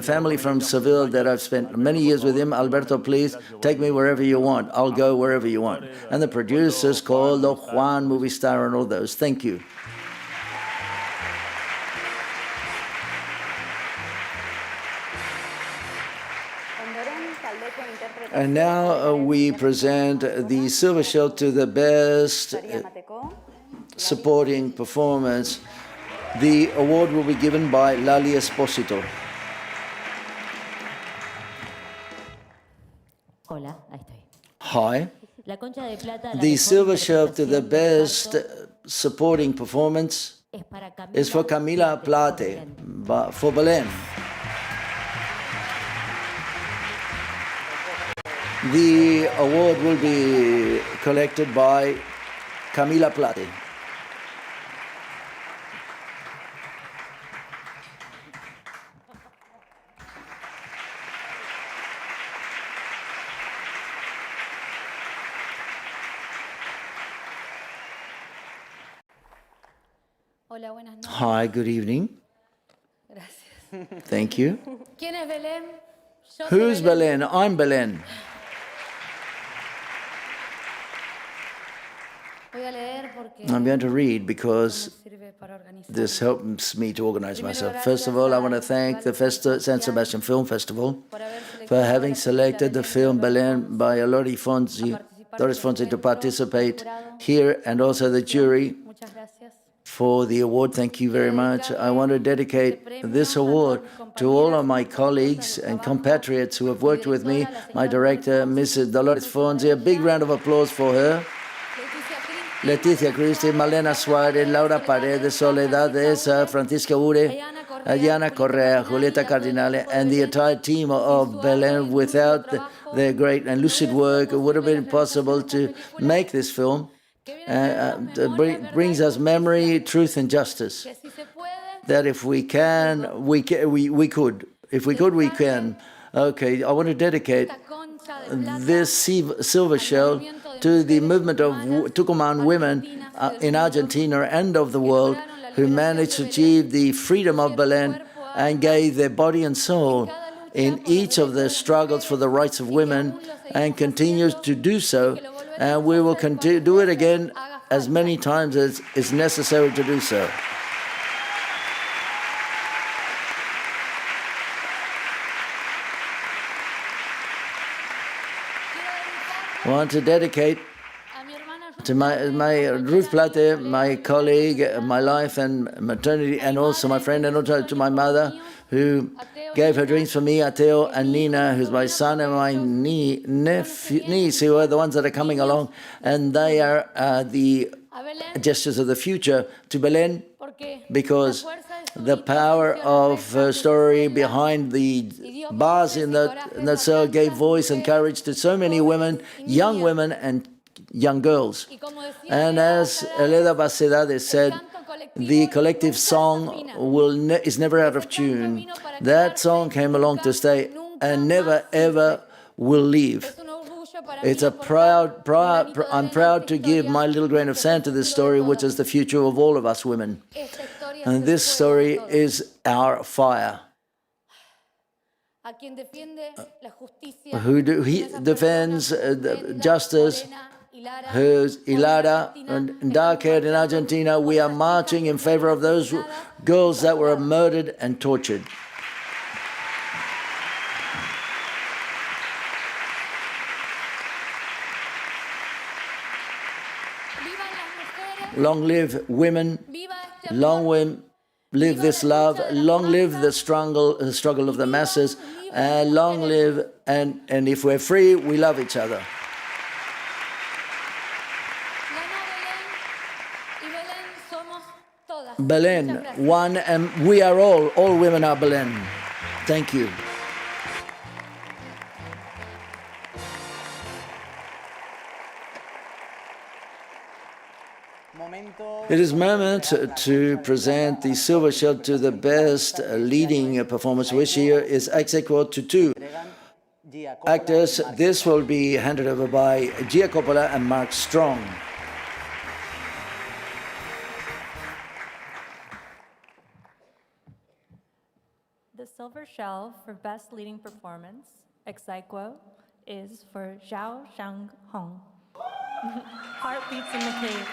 family from Seville that I've spent many years with him, Alberto, please take me wherever you want. I'll go wherever you want. And the producers called the Juan movie star and all those. Thank you. And now we present the Silver Shield to the best supporting performance. The award will be given by Lali Esposito. Hola, ahí estoy. Hi. La Concha de Plata, the Silver Shield to the best supporting performance is for Camila Plate, for Belén. The award will be collected by Camila Plate. Hola, buenas noches. Hi, good evening. Gracias. Thank you. ¿Quién es Belén? Yo soy Who's Belén? I'm Belén. Voy a leer porque I'm going to read because this helps me to organize myself. First of all, I want to thank the San Sebastian Film Festival for having selected the film Belén by Doris Fonsi to participate here, and also the jury. for the award. Thank you very much. I want to dedicate this award to all of my colleagues and compatriots who have worked with me, my director, Mrs. Dolores Fonzi. A big round of applause for her. Leticia Cristi, Malena Suarez, Laura Paredes, Soledad Esa, Francisca Ure, Ayana Correa, Julieta Cardinale, and the entire team of Belen. Without their great and lucid work, it would have been impossible to make this film. Brings us memory, truth, and justice. That if we can, we could. If we could, we can. Okay, I want to dedicate this silver shell to the movement of Tucumán women in Argentina and of the world who managed to achieve the freedom of Belen and gave their body and soul in each of their struggles for the rights of women and continues to do so. And we will continue to do it again as many times as is necessary to do so. I want to dedicate to my Ruth Plate, my colleague, my life and maternity, and also my friend, and also to my mother, who gave her dreams for me, Ateo and Nina, who's my son, and my niece, who are the ones that are coming along, and they are the gestures of the future to Belen, because the power of her story behind the bars in that cell gave voice and courage to so many women, young women and young girls. And as Elena Bacedades said, the collective song is never out of tune. That song came along to stay and never, ever will leave. It's a I'm proud to give my little grain of sand to this story, which is the future of all of us women. And this story is our fire. Who defends justice, who's Hilada and dark-haired in Argentina. We are marching in favor of those girls that were murdered and tortured. Long live women, long live this love, long live the struggle of the masses, and long live, and if we're free, we love each other. Belen, one, and we are all women are Belen. Thank you. It is moment to present the silver shell to the best leading performance, which here is ex aequo to 2 actors. This will be handed over by Gia Coppola and Mark Strong. The silver shell for best leading performance, ex aequo, is for Zhao Xianghong. Heartbeats in the Cave.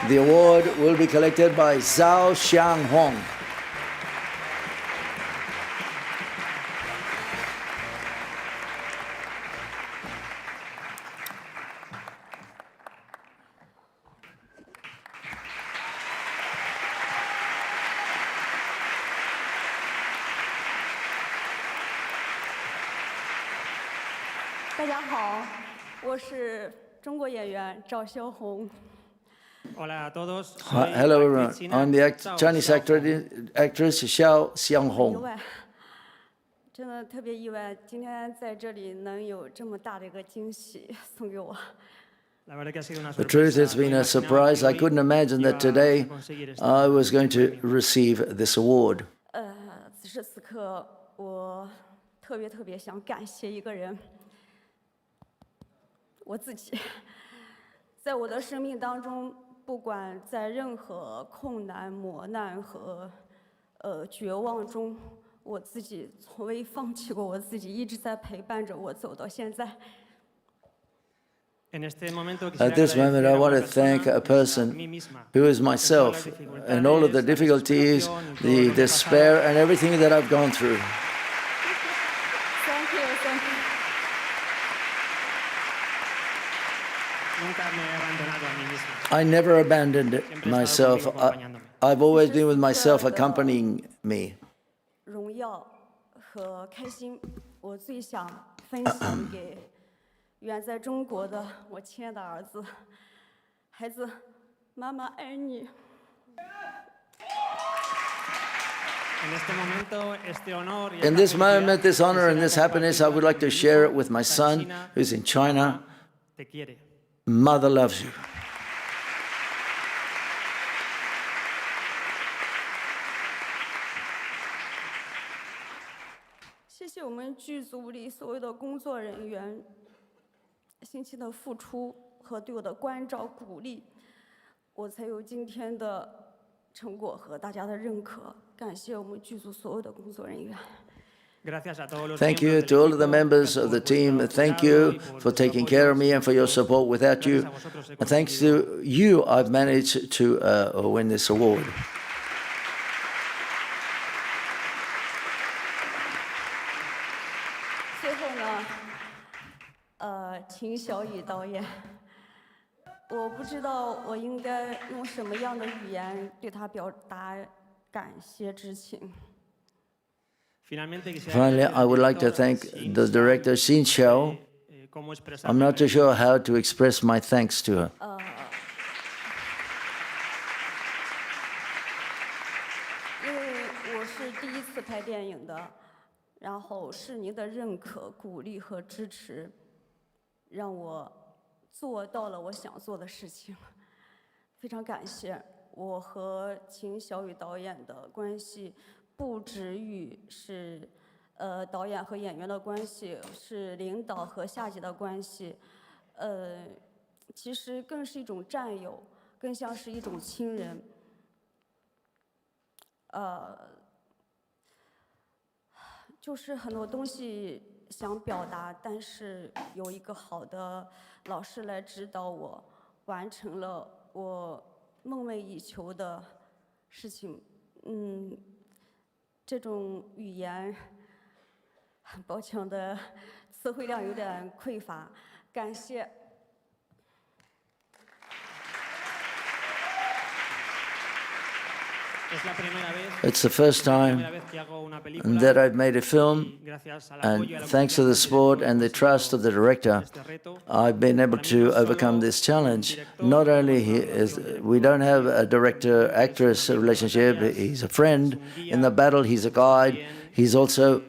The award will be collected by Zhao Xianghong. Hello everyone. I'm the Chinese actress Xiao Xianghong. The truth, it's been a surprise. I couldn't imagine that today I was going to receive this award. At this moment, I want to thank a person who is myself and all of the difficulties, the despair, and everything that I've gone through. Thank you. I never abandoned myself. I've always been with myself accompanying me. 荣耀和开心，我最想分享给远在中国的我亲爱的儿子。孩子，妈妈爱你。 In this moment, this honor and this happiness, I would like to share it with my son who's in China. Mother loves you. 谢谢我们剧组里所有的工作人员辛勤的付出和对我的关照鼓励，我才有今天的成果和大家的认可。感谢我们剧组所有的工作人员。 Thank you to all of the members of the team. Thank you for taking care of me and for your support. Without you, and thanks to you, I've managed to win this award. 最后呢，秦小雨导演，我不知道我应该用什么样的语言对他表达感谢之情。 Finally, I would like to thank the director, Xin Xiao. I'm not too sure how to express my thanks to her. 因为我是第一次拍电影的，然后是您的认可、鼓励和支持，让我做到了我想做的事情，非常感谢。我和秦小雨导演的关系。 不止于是，导演和演员的关系，是领导和下级的关系，其实更是一种战友，更像是一种亲人。就是很多东西想表达，但是有一个好的老师来指导我，完成了我梦寐以求的事情。这种语言，很抱歉，我的词汇量有点匮乏，感谢。 It's the first time that I've made a film, and thanks to the support and the trust of the director, I've been able to overcome this challenge. Not only we don't have a director-actress relationship, he's a friend. In the battle, he's a guide. He's also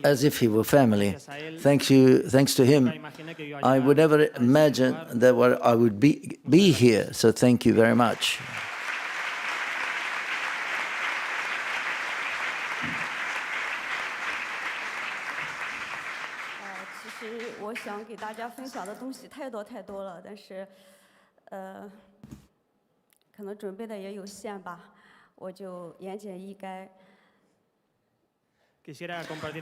as if he were family. Thanks to him, I would never imagine that I would be here, so thank you very much. 我想给大家分享的东西太多了，但是，可能准备的也有限吧，我就言简意赅。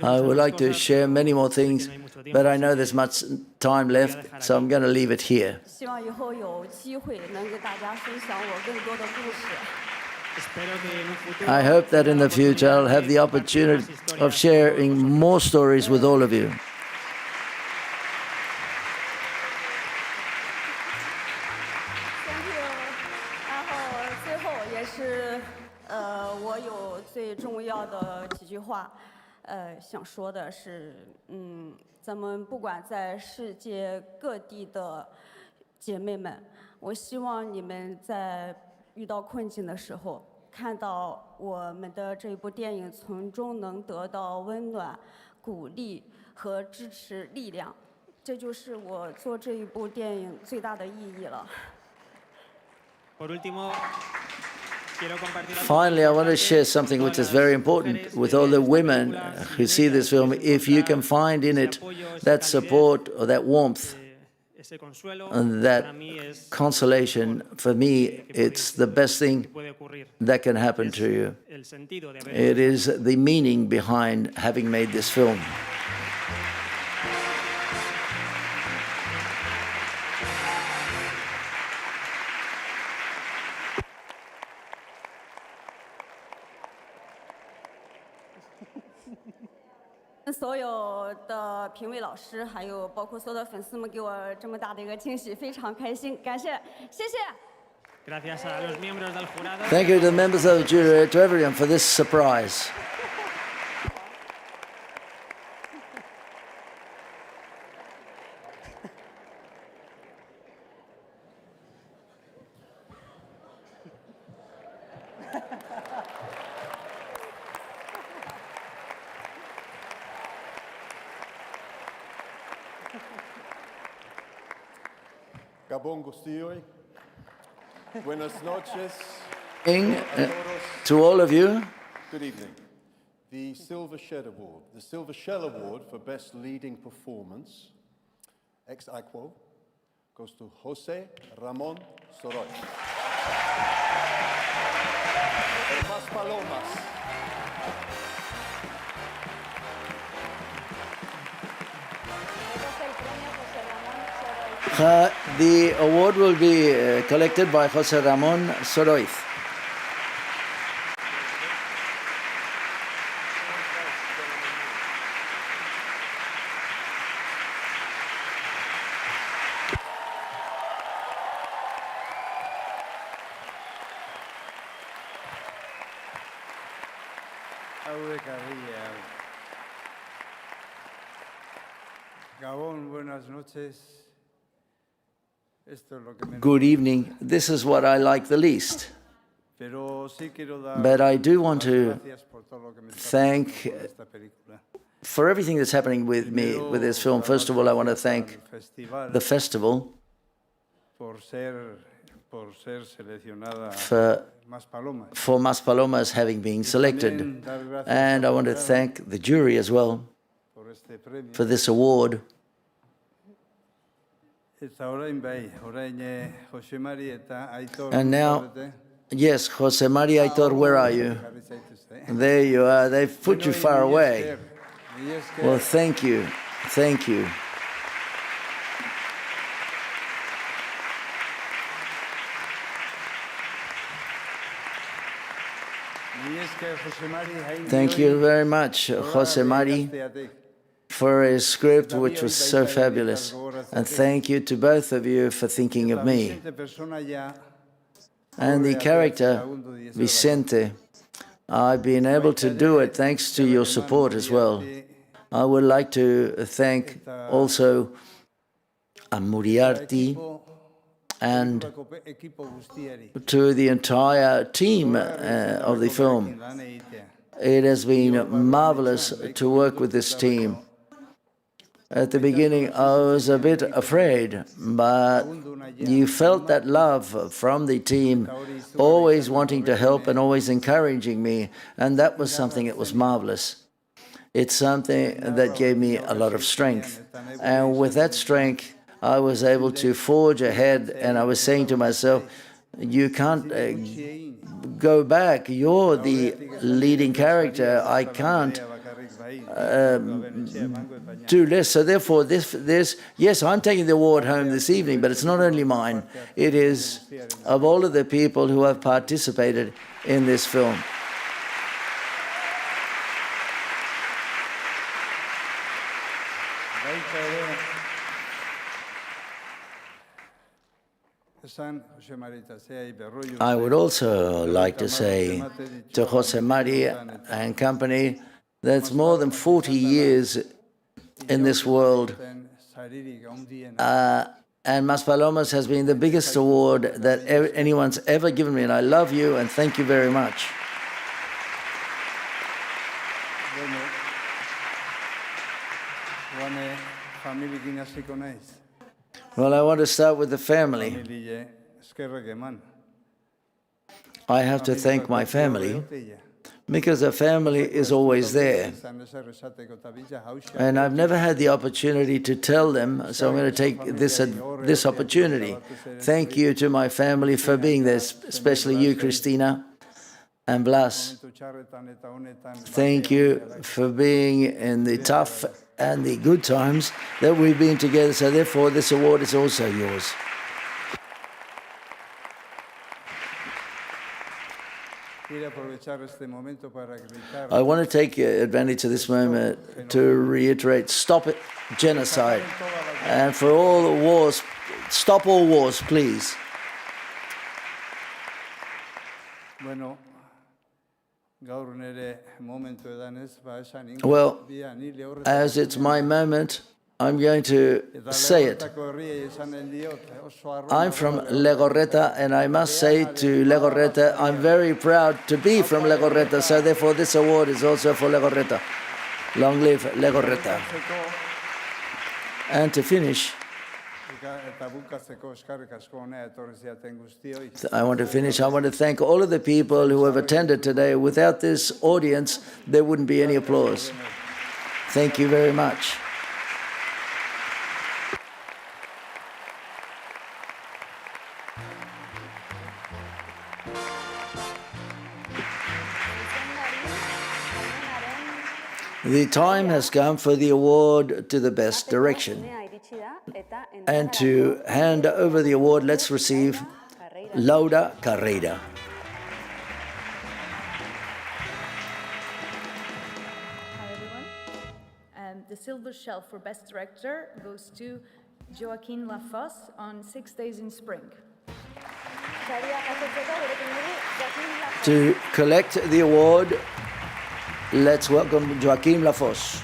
I would like to share many more things, but I know there's much time left, so I'm going to leave it here. 希望以后有机会能给大家分享我更多的故事。 I hope that in the future I'll have the opportunity of sharing more stories with all of you. 我有最重要的几句话，想说的是，咱们不管在世界各地的姐妹们，我希望你们在遇到困境的时候，看到我们的这部电影，从中能得到温暖、鼓励和支持力量，这就是我做这一部电影最大的意义了。 Finally, I want to share something which is very important with all the women who see this film. If you can find in it that support or that warmth, and that consolation, for me, it's the best thing that can happen to you. It is the meaning behind having made this film. 所有的评委老师，还有包括所有的粉丝们给我这么大的一个惊喜，非常开心，感谢，谢谢。Gracias a los miembros del jurado. Thank you to the members of the jury, to everyone for this surprise. Gabon Gustioy. Buenas noches. To all of you. Good evening. The Silver Shed Award. The Silver Shell Award for Best Leading Performance, ex aequo, goes to Jose Ramon Soroy. Más Palomas. The award will be collected by Jose Ramon Soroy. Gabón, buenas noches. Good evening. This is what I like the least. But I do want to thank for everything that's happening with me with this film. First of all, I want to thank the festival for Más Palomas having been selected. And I want to thank the jury as well for this award. And now, yes, Jose Maria Aitor, where are you? There you are. They've put you far away. Well, thank you. Thank you. Thank you very much, Jose Mari, for his script, which was so fabulous. And thank you to both of you for thinking of me. And the character, Vicente, I've been able to do it thanks to your support as well. I would like to thank also Muriarty and to the entire team of the film. It has been marvelous to work with this team. At the beginning, I was a bit afraid, but you felt that love from the team, always wanting to help and always encouraging me, and that was something that was marvelous. It's something that gave me a lot of strength. And with that strength, I was able to forge ahead, and I was saying to myself, you can't go back. You're the leading character. I can't do less. So therefore, yes, I'm taking the award home this evening, but it's not only mine. It is of all of the people who have participated in this film. I would also like to say to Jose Maria and company, that's more than 40 years in this world. And Más Palomas has been the biggest award that anyone's ever given me. And I love you and thank you very much. Well, I want to start with the family. I have to thank my family because the family is always there. And I've never had the opportunity to tell them, so I'm going to take this opportunity. Thank you to my family for being there, especially you, Cristina and Blas. Thank you for being in the tough and the good times that we've been together. So therefore, this award is also yours. I want to take advantage of this moment to reiterate, stop it, genocide. And for all the wars, stop all wars, please. Well, as it's my moment, I'm going to say it. I'm from Legorreta, and I must say to Legorreta, I'm very proud to be from Legorreta, so therefore this award is also for Legorreta. Long live Legorreta. And to finish, I want to thank all of the people who have attended today. Without this audience, there wouldn't be any applause. Thank you very much. The time has come for the award to the best direction. And to hand over the award, let's receive Laura Carreira. Hi, everyone. The Silver Shelf for Best Director goes to Joaquin Lafosse on 6 Days in Spring. To collect the award, let's welcome Joaquin Lafosse.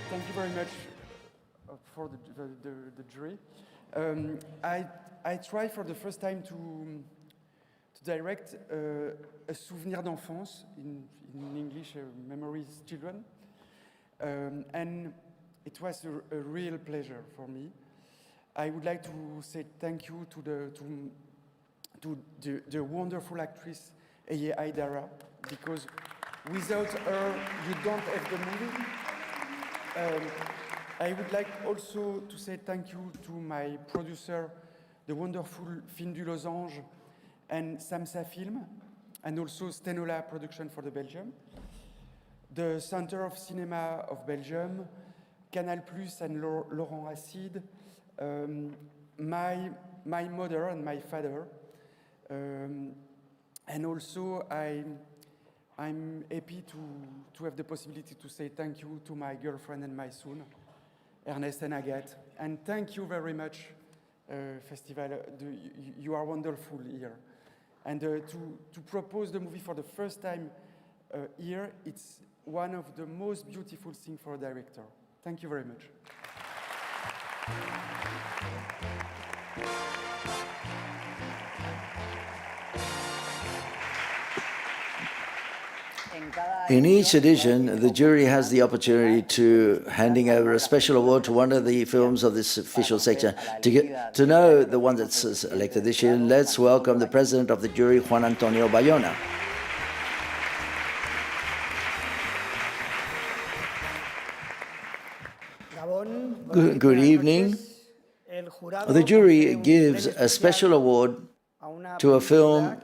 Thank you very much for the jury. I tried for the first time to direct a souvenir d'enfance, in English, memories children, and it was a real pleasure for me. I would like to say thank you to the wonderful actress Eye Aidara, because without her you don't have the movie. I would like also to say thank you to my producer, the wonderful Film du Losange and Samsa Film, and also Stenola Production for the Belgium, the Center of Cinema of Belgium, Canal Plus and Laurent Acide, my mother and my father, and also I'm happy to have the possibility to say thank you to my girlfriend and my son, Ernest and Agathe. And thank you very much, Festival. You are wonderful here. And to propose the movie for the first time here, it's one of the most beautiful things for a director. Thank you very much. In each edition, the jury has the opportunity to handing over a special award to one of the films of this official section. To know the one that's selected this year, let's welcome the president of the jury, Juan Antonio Bayona. Good evening. The jury gives a special award to a film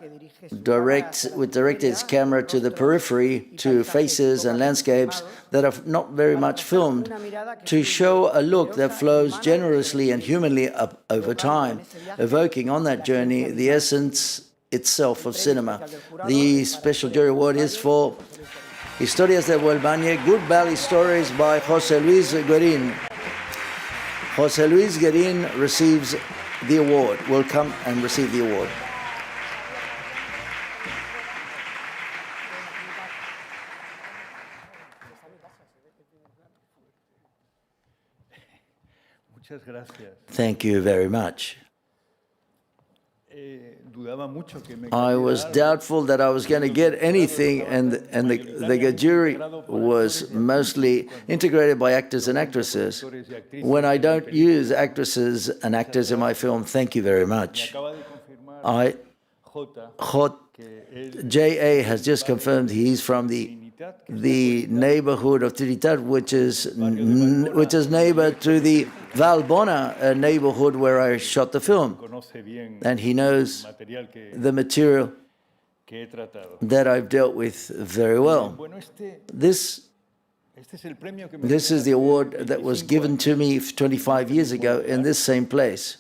with directed its camera to the periphery, to faces and landscapes that are not very much filmed, to show a look that flows generously and humanly up over time, evoking on that journey the essence itself of cinema. The special jury award is for Historias de Huelvañe, Good Valley Stories by José Luis Guerin. José Luis Guerin receives the award, will come and receive the award. Thank you very much. I was doubtful that I was going to get anything, and the jury was mostly integrated by actors and actresses. When I don't use actresses and actors in my film, thank you very much. J.A. has just confirmed he's from the neighborhood of Trinitat, which is neighbor to the Valbona neighborhood where I shot the film. And he knows the material that I've dealt with very well. This is the award that was given to me 25 years ago in this same place.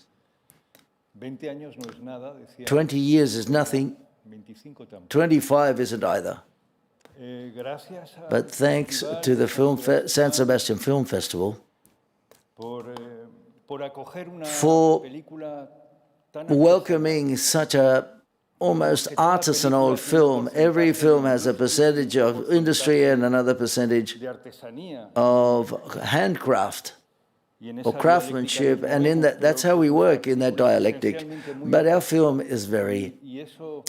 20 years is nothing, 25 isn't either. But thanks to the San Sebastian Film Festival for welcoming such a almost artisanal film. Every film has a percentage of industry and another percentage of handcraft or craftsmanship, and in that's how we work in that dialectic. But our film is very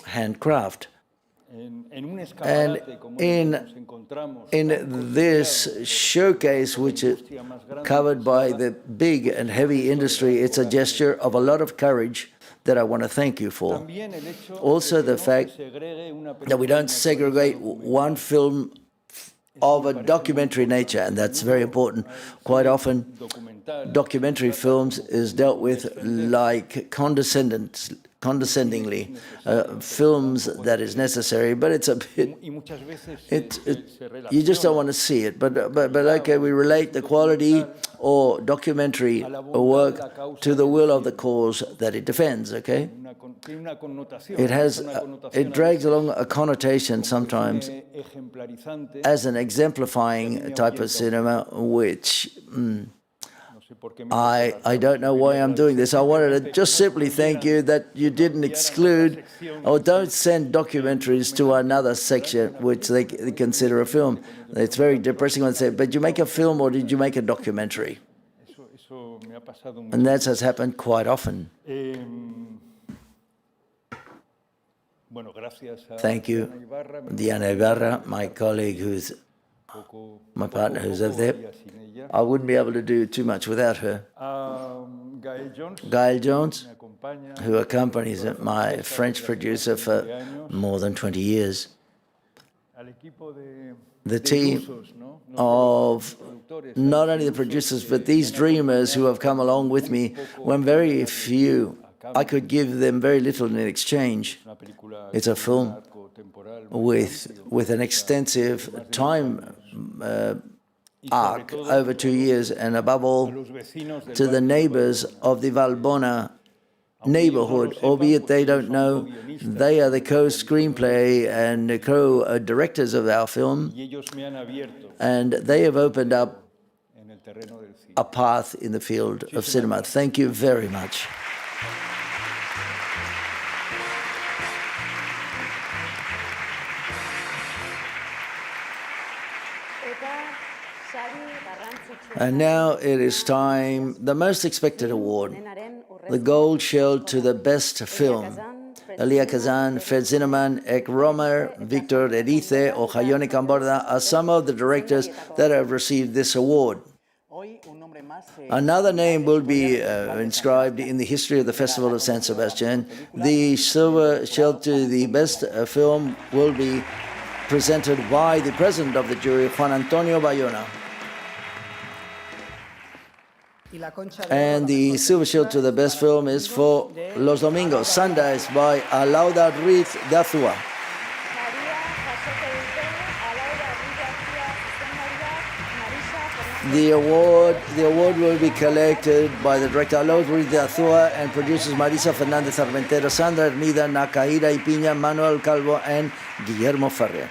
handcraft. And in this showcase, which is covered by the big and heavy industry, it's a gesture of a lot of courage that I want to thank you for. Also, the fact that we don't segregate one film of a documentary nature, and that's very important. Quite often, documentary films is dealt with like condescendingly, films that is necessary, but it's a bit, you just don't want to see it. But okay, we relate the quality or documentary work to the will of the cause that it defends, okay? It drags along a connotation sometimes as an exemplifying type of cinema, which I don't know why I'm doing this. I wanted to just simply thank you that you didn't exclude or don't send documentaries to another section which they consider a film. It's very depressing when they say, but you make a film or did you make a documentary? And that has happened quite often. Thank you, Diana Ibarra, my colleague my partner who's over there. I wouldn't be able to do too much without her. Gail Jones, who accompanies my French producer for more than 20 years. The team of not only the producers, but these dreamers who have come along with me, when very few, I could give them very little in exchange. It's a film with an extensive time arc over 2 years, and above all, to the neighbors of the Valbona neighborhood, albeit they don't know, they are the co-screenplay and co-directors of our film, and they have opened up a path in the field of cinema. Thank you very much. And now it is time, the most expected award, the gold shell to the best film. Elia Kazan, Fred Zinnemann, Ek Romer, Victor Erice, or Hayone Camborda are some of the directors that have received this award. Another name will be inscribed in the history of the Festival of San Sebastian. The silver shell to the best film will be presented by the president of the jury, Juan Antonio Bayona. And the silver shield to the best film is for Los Domingos, Sundays by Alauda Ruiz de Azua. The award will be collected by the director Alauda Ruiz de Azua and producers Marisa Fernández Armentero, Sandra Hermida, Nacaíra Ipiña, Manuel Calvo, and Guillermo Ferrer.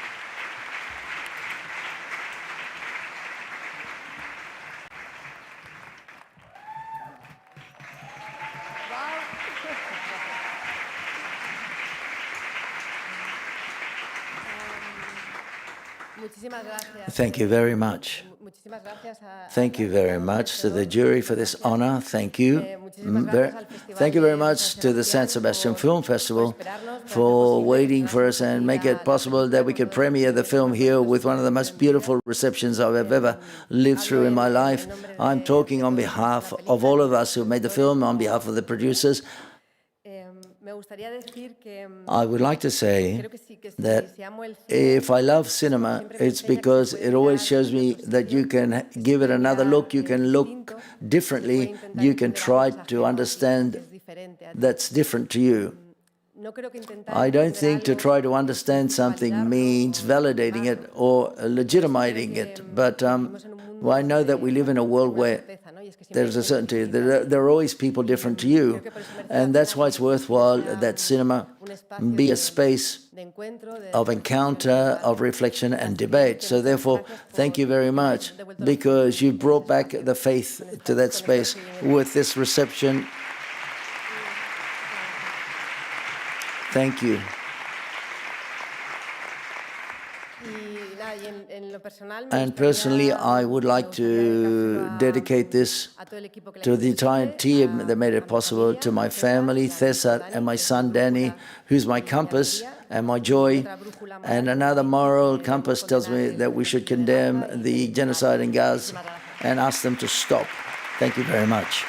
Thank you very much. Thank you very much to the jury for this honor. Thank you. Thank you very much to the San Sebastian Film Festival for waiting for us and make it possible that we could premiere the film here with one of the most beautiful receptions I've ever lived through in my life. I'm talking on behalf of all of us who made the film, on behalf of the producers. I would like to say that if I love cinema, it's because it always shows me that you can give it another look, you can look differently, you can try to understand that's different to you. I don't think to try to understand something means validating it or legitimizing it, but I know that we live in a world where there's a certainty. There are always people different to you. And that's why it's worthwhile that cinema be a space of encounter, of reflection and debate. So therefore, thank you very much, because you brought back the faith to that space with this reception. Thank you. And personally, I would like to dedicate this to the entire team that made it possible, to my family, Cesar, and my son, Danny, who's my compass and my joy. And another moral compass tells me that we should condemn the genocide in Gaza and ask them to stop. Thank you very much.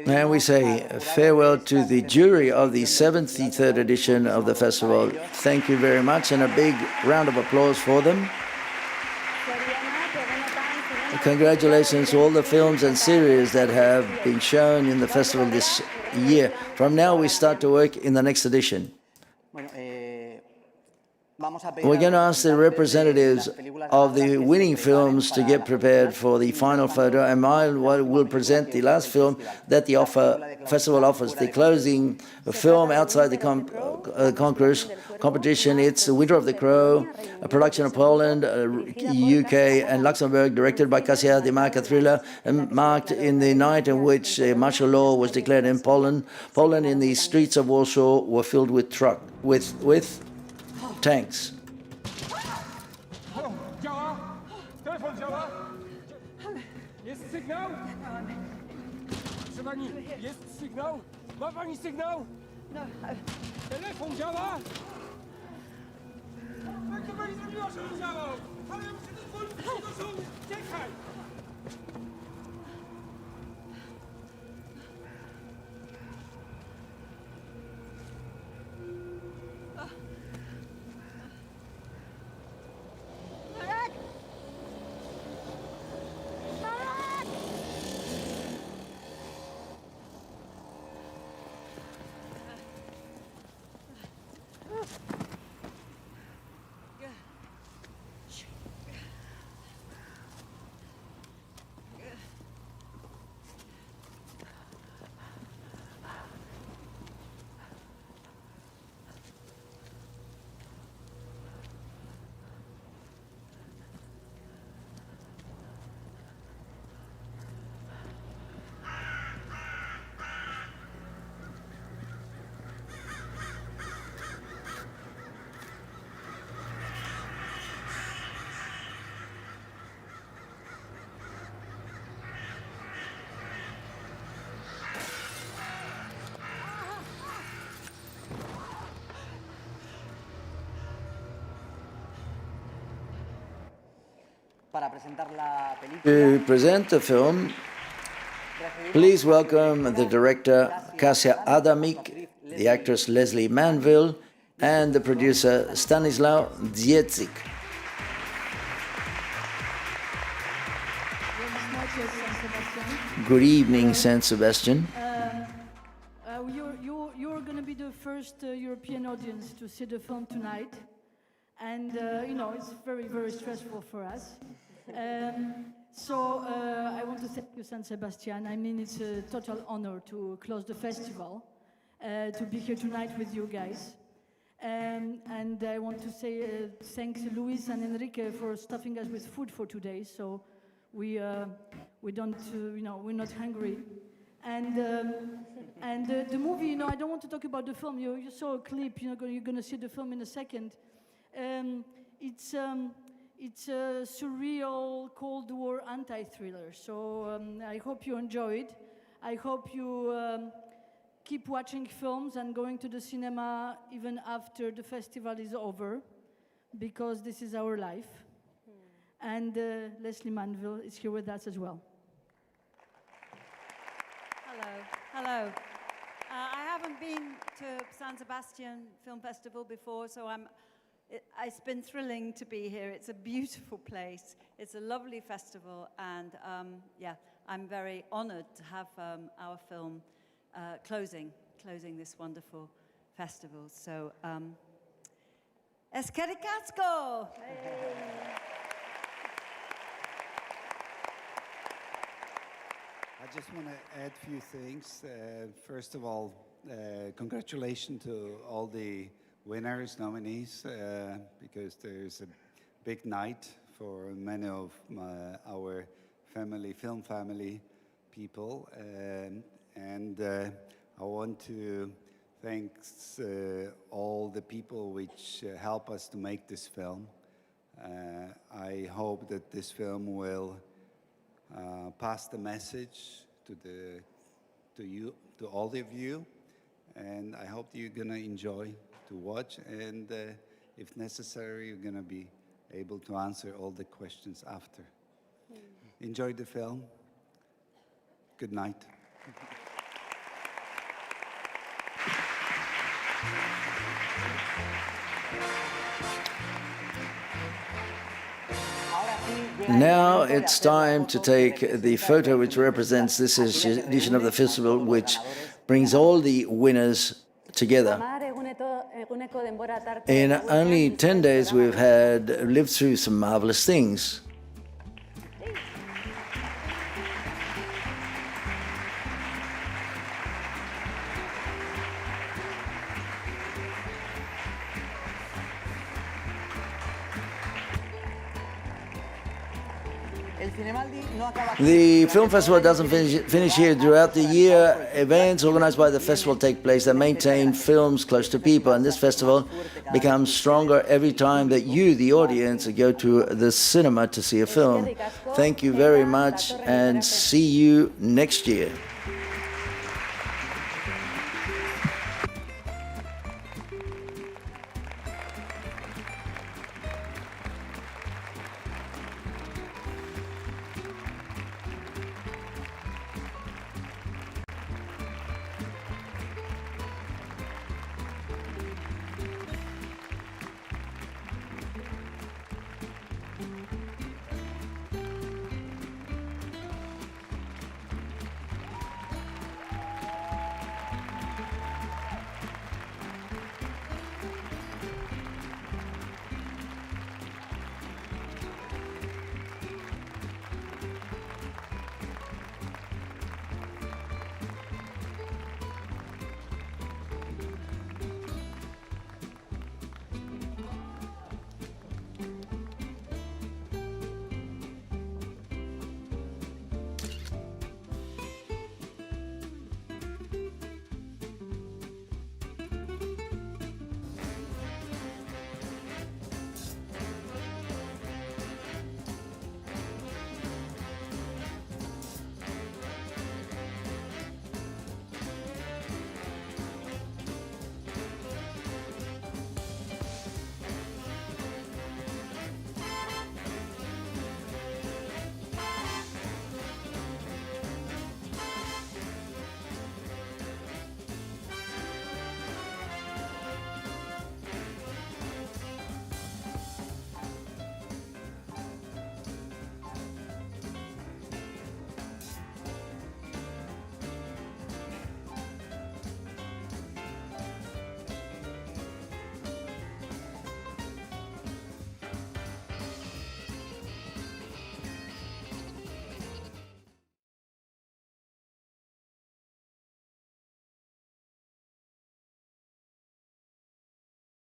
And we say farewell to the jury of the 73rd edition of the festival. Thank you very much, and a big round of applause for them. Congratulations to all the films and series that have been shown in the festival this year. From now, we start to work in the next edition. We're going to ask the representatives of the winning films to get prepared for the final photo, and I will present the last film that the festival offers, the closing film outside the concourse competition. It's The Winter of the Crow, a production of Poland, UK, and Luxembourg, directed by Kasia Dymacha, thriller, and marked in the night in which martial law was declared in Poland. Poland, in the streets of Warsaw, were filled with tanks. Halo, działa? Telefon działa? Jest sygnał? Proszę pani, jest sygnał? Ma pani sygnał? Telefon działa? Jak to pani zrobiła, że nie działał? Ale ja muszę dzwonić do żony. Czekaj! To present the film, please welcome the director Kasia Adamik, the actress Leslie Manville, and the producer Stanislaw Dziecic. Good evening, Saint Sebastian. You're going to be the first European audience to see the film tonight. And, it's very, very stressful for us. So I want to thank you, San Sebastian. I mean, it's a total honor to close the festival, to be here tonight with you guys. And I want to say thanks to Luis and Enrique for stuffing us with food for today. So we don't, we're not hungry. And the movie, I don't want to talk about the film. You saw a clip. You're going to see the film in a second. It's a surreal Cold War anti-thriller, so I hope you enjoy it. I hope you keep watching films and going to the cinema even after the festival is over, because this is our life. And Leslie Manville is here with us as well. Hello. I haven't been to San Sebastian Film Festival before, so I'm It's been thrilling to be here. It's a beautiful place. It's a lovely festival, and yeah, I'm very honored to have our film closing this wonderful festival. So, Eskerikatsko! I just want to add a few things. First of all, congratulations to all the winners, nominees, because there's a big night for many of our film family people. And I want to thank all the people which help us to make this film. I hope that this film will pass the message to all of you, and I hope you're gonna enjoy to watch, and if necessary, you're gonna be able to answer all the questions after. Enjoy the film. Good night. Now it's time to take the photo which represents this edition of the festival, which brings all the winners together. In only 10 days, we've lived through some marvelous things. The film festival doesn't finish here. Throughout the year, events organized by the festival take place that maintain films close to people, and this festival becomes stronger every time that you, the audience, go to the cinema to see a film. Thank you very much, and see you next year.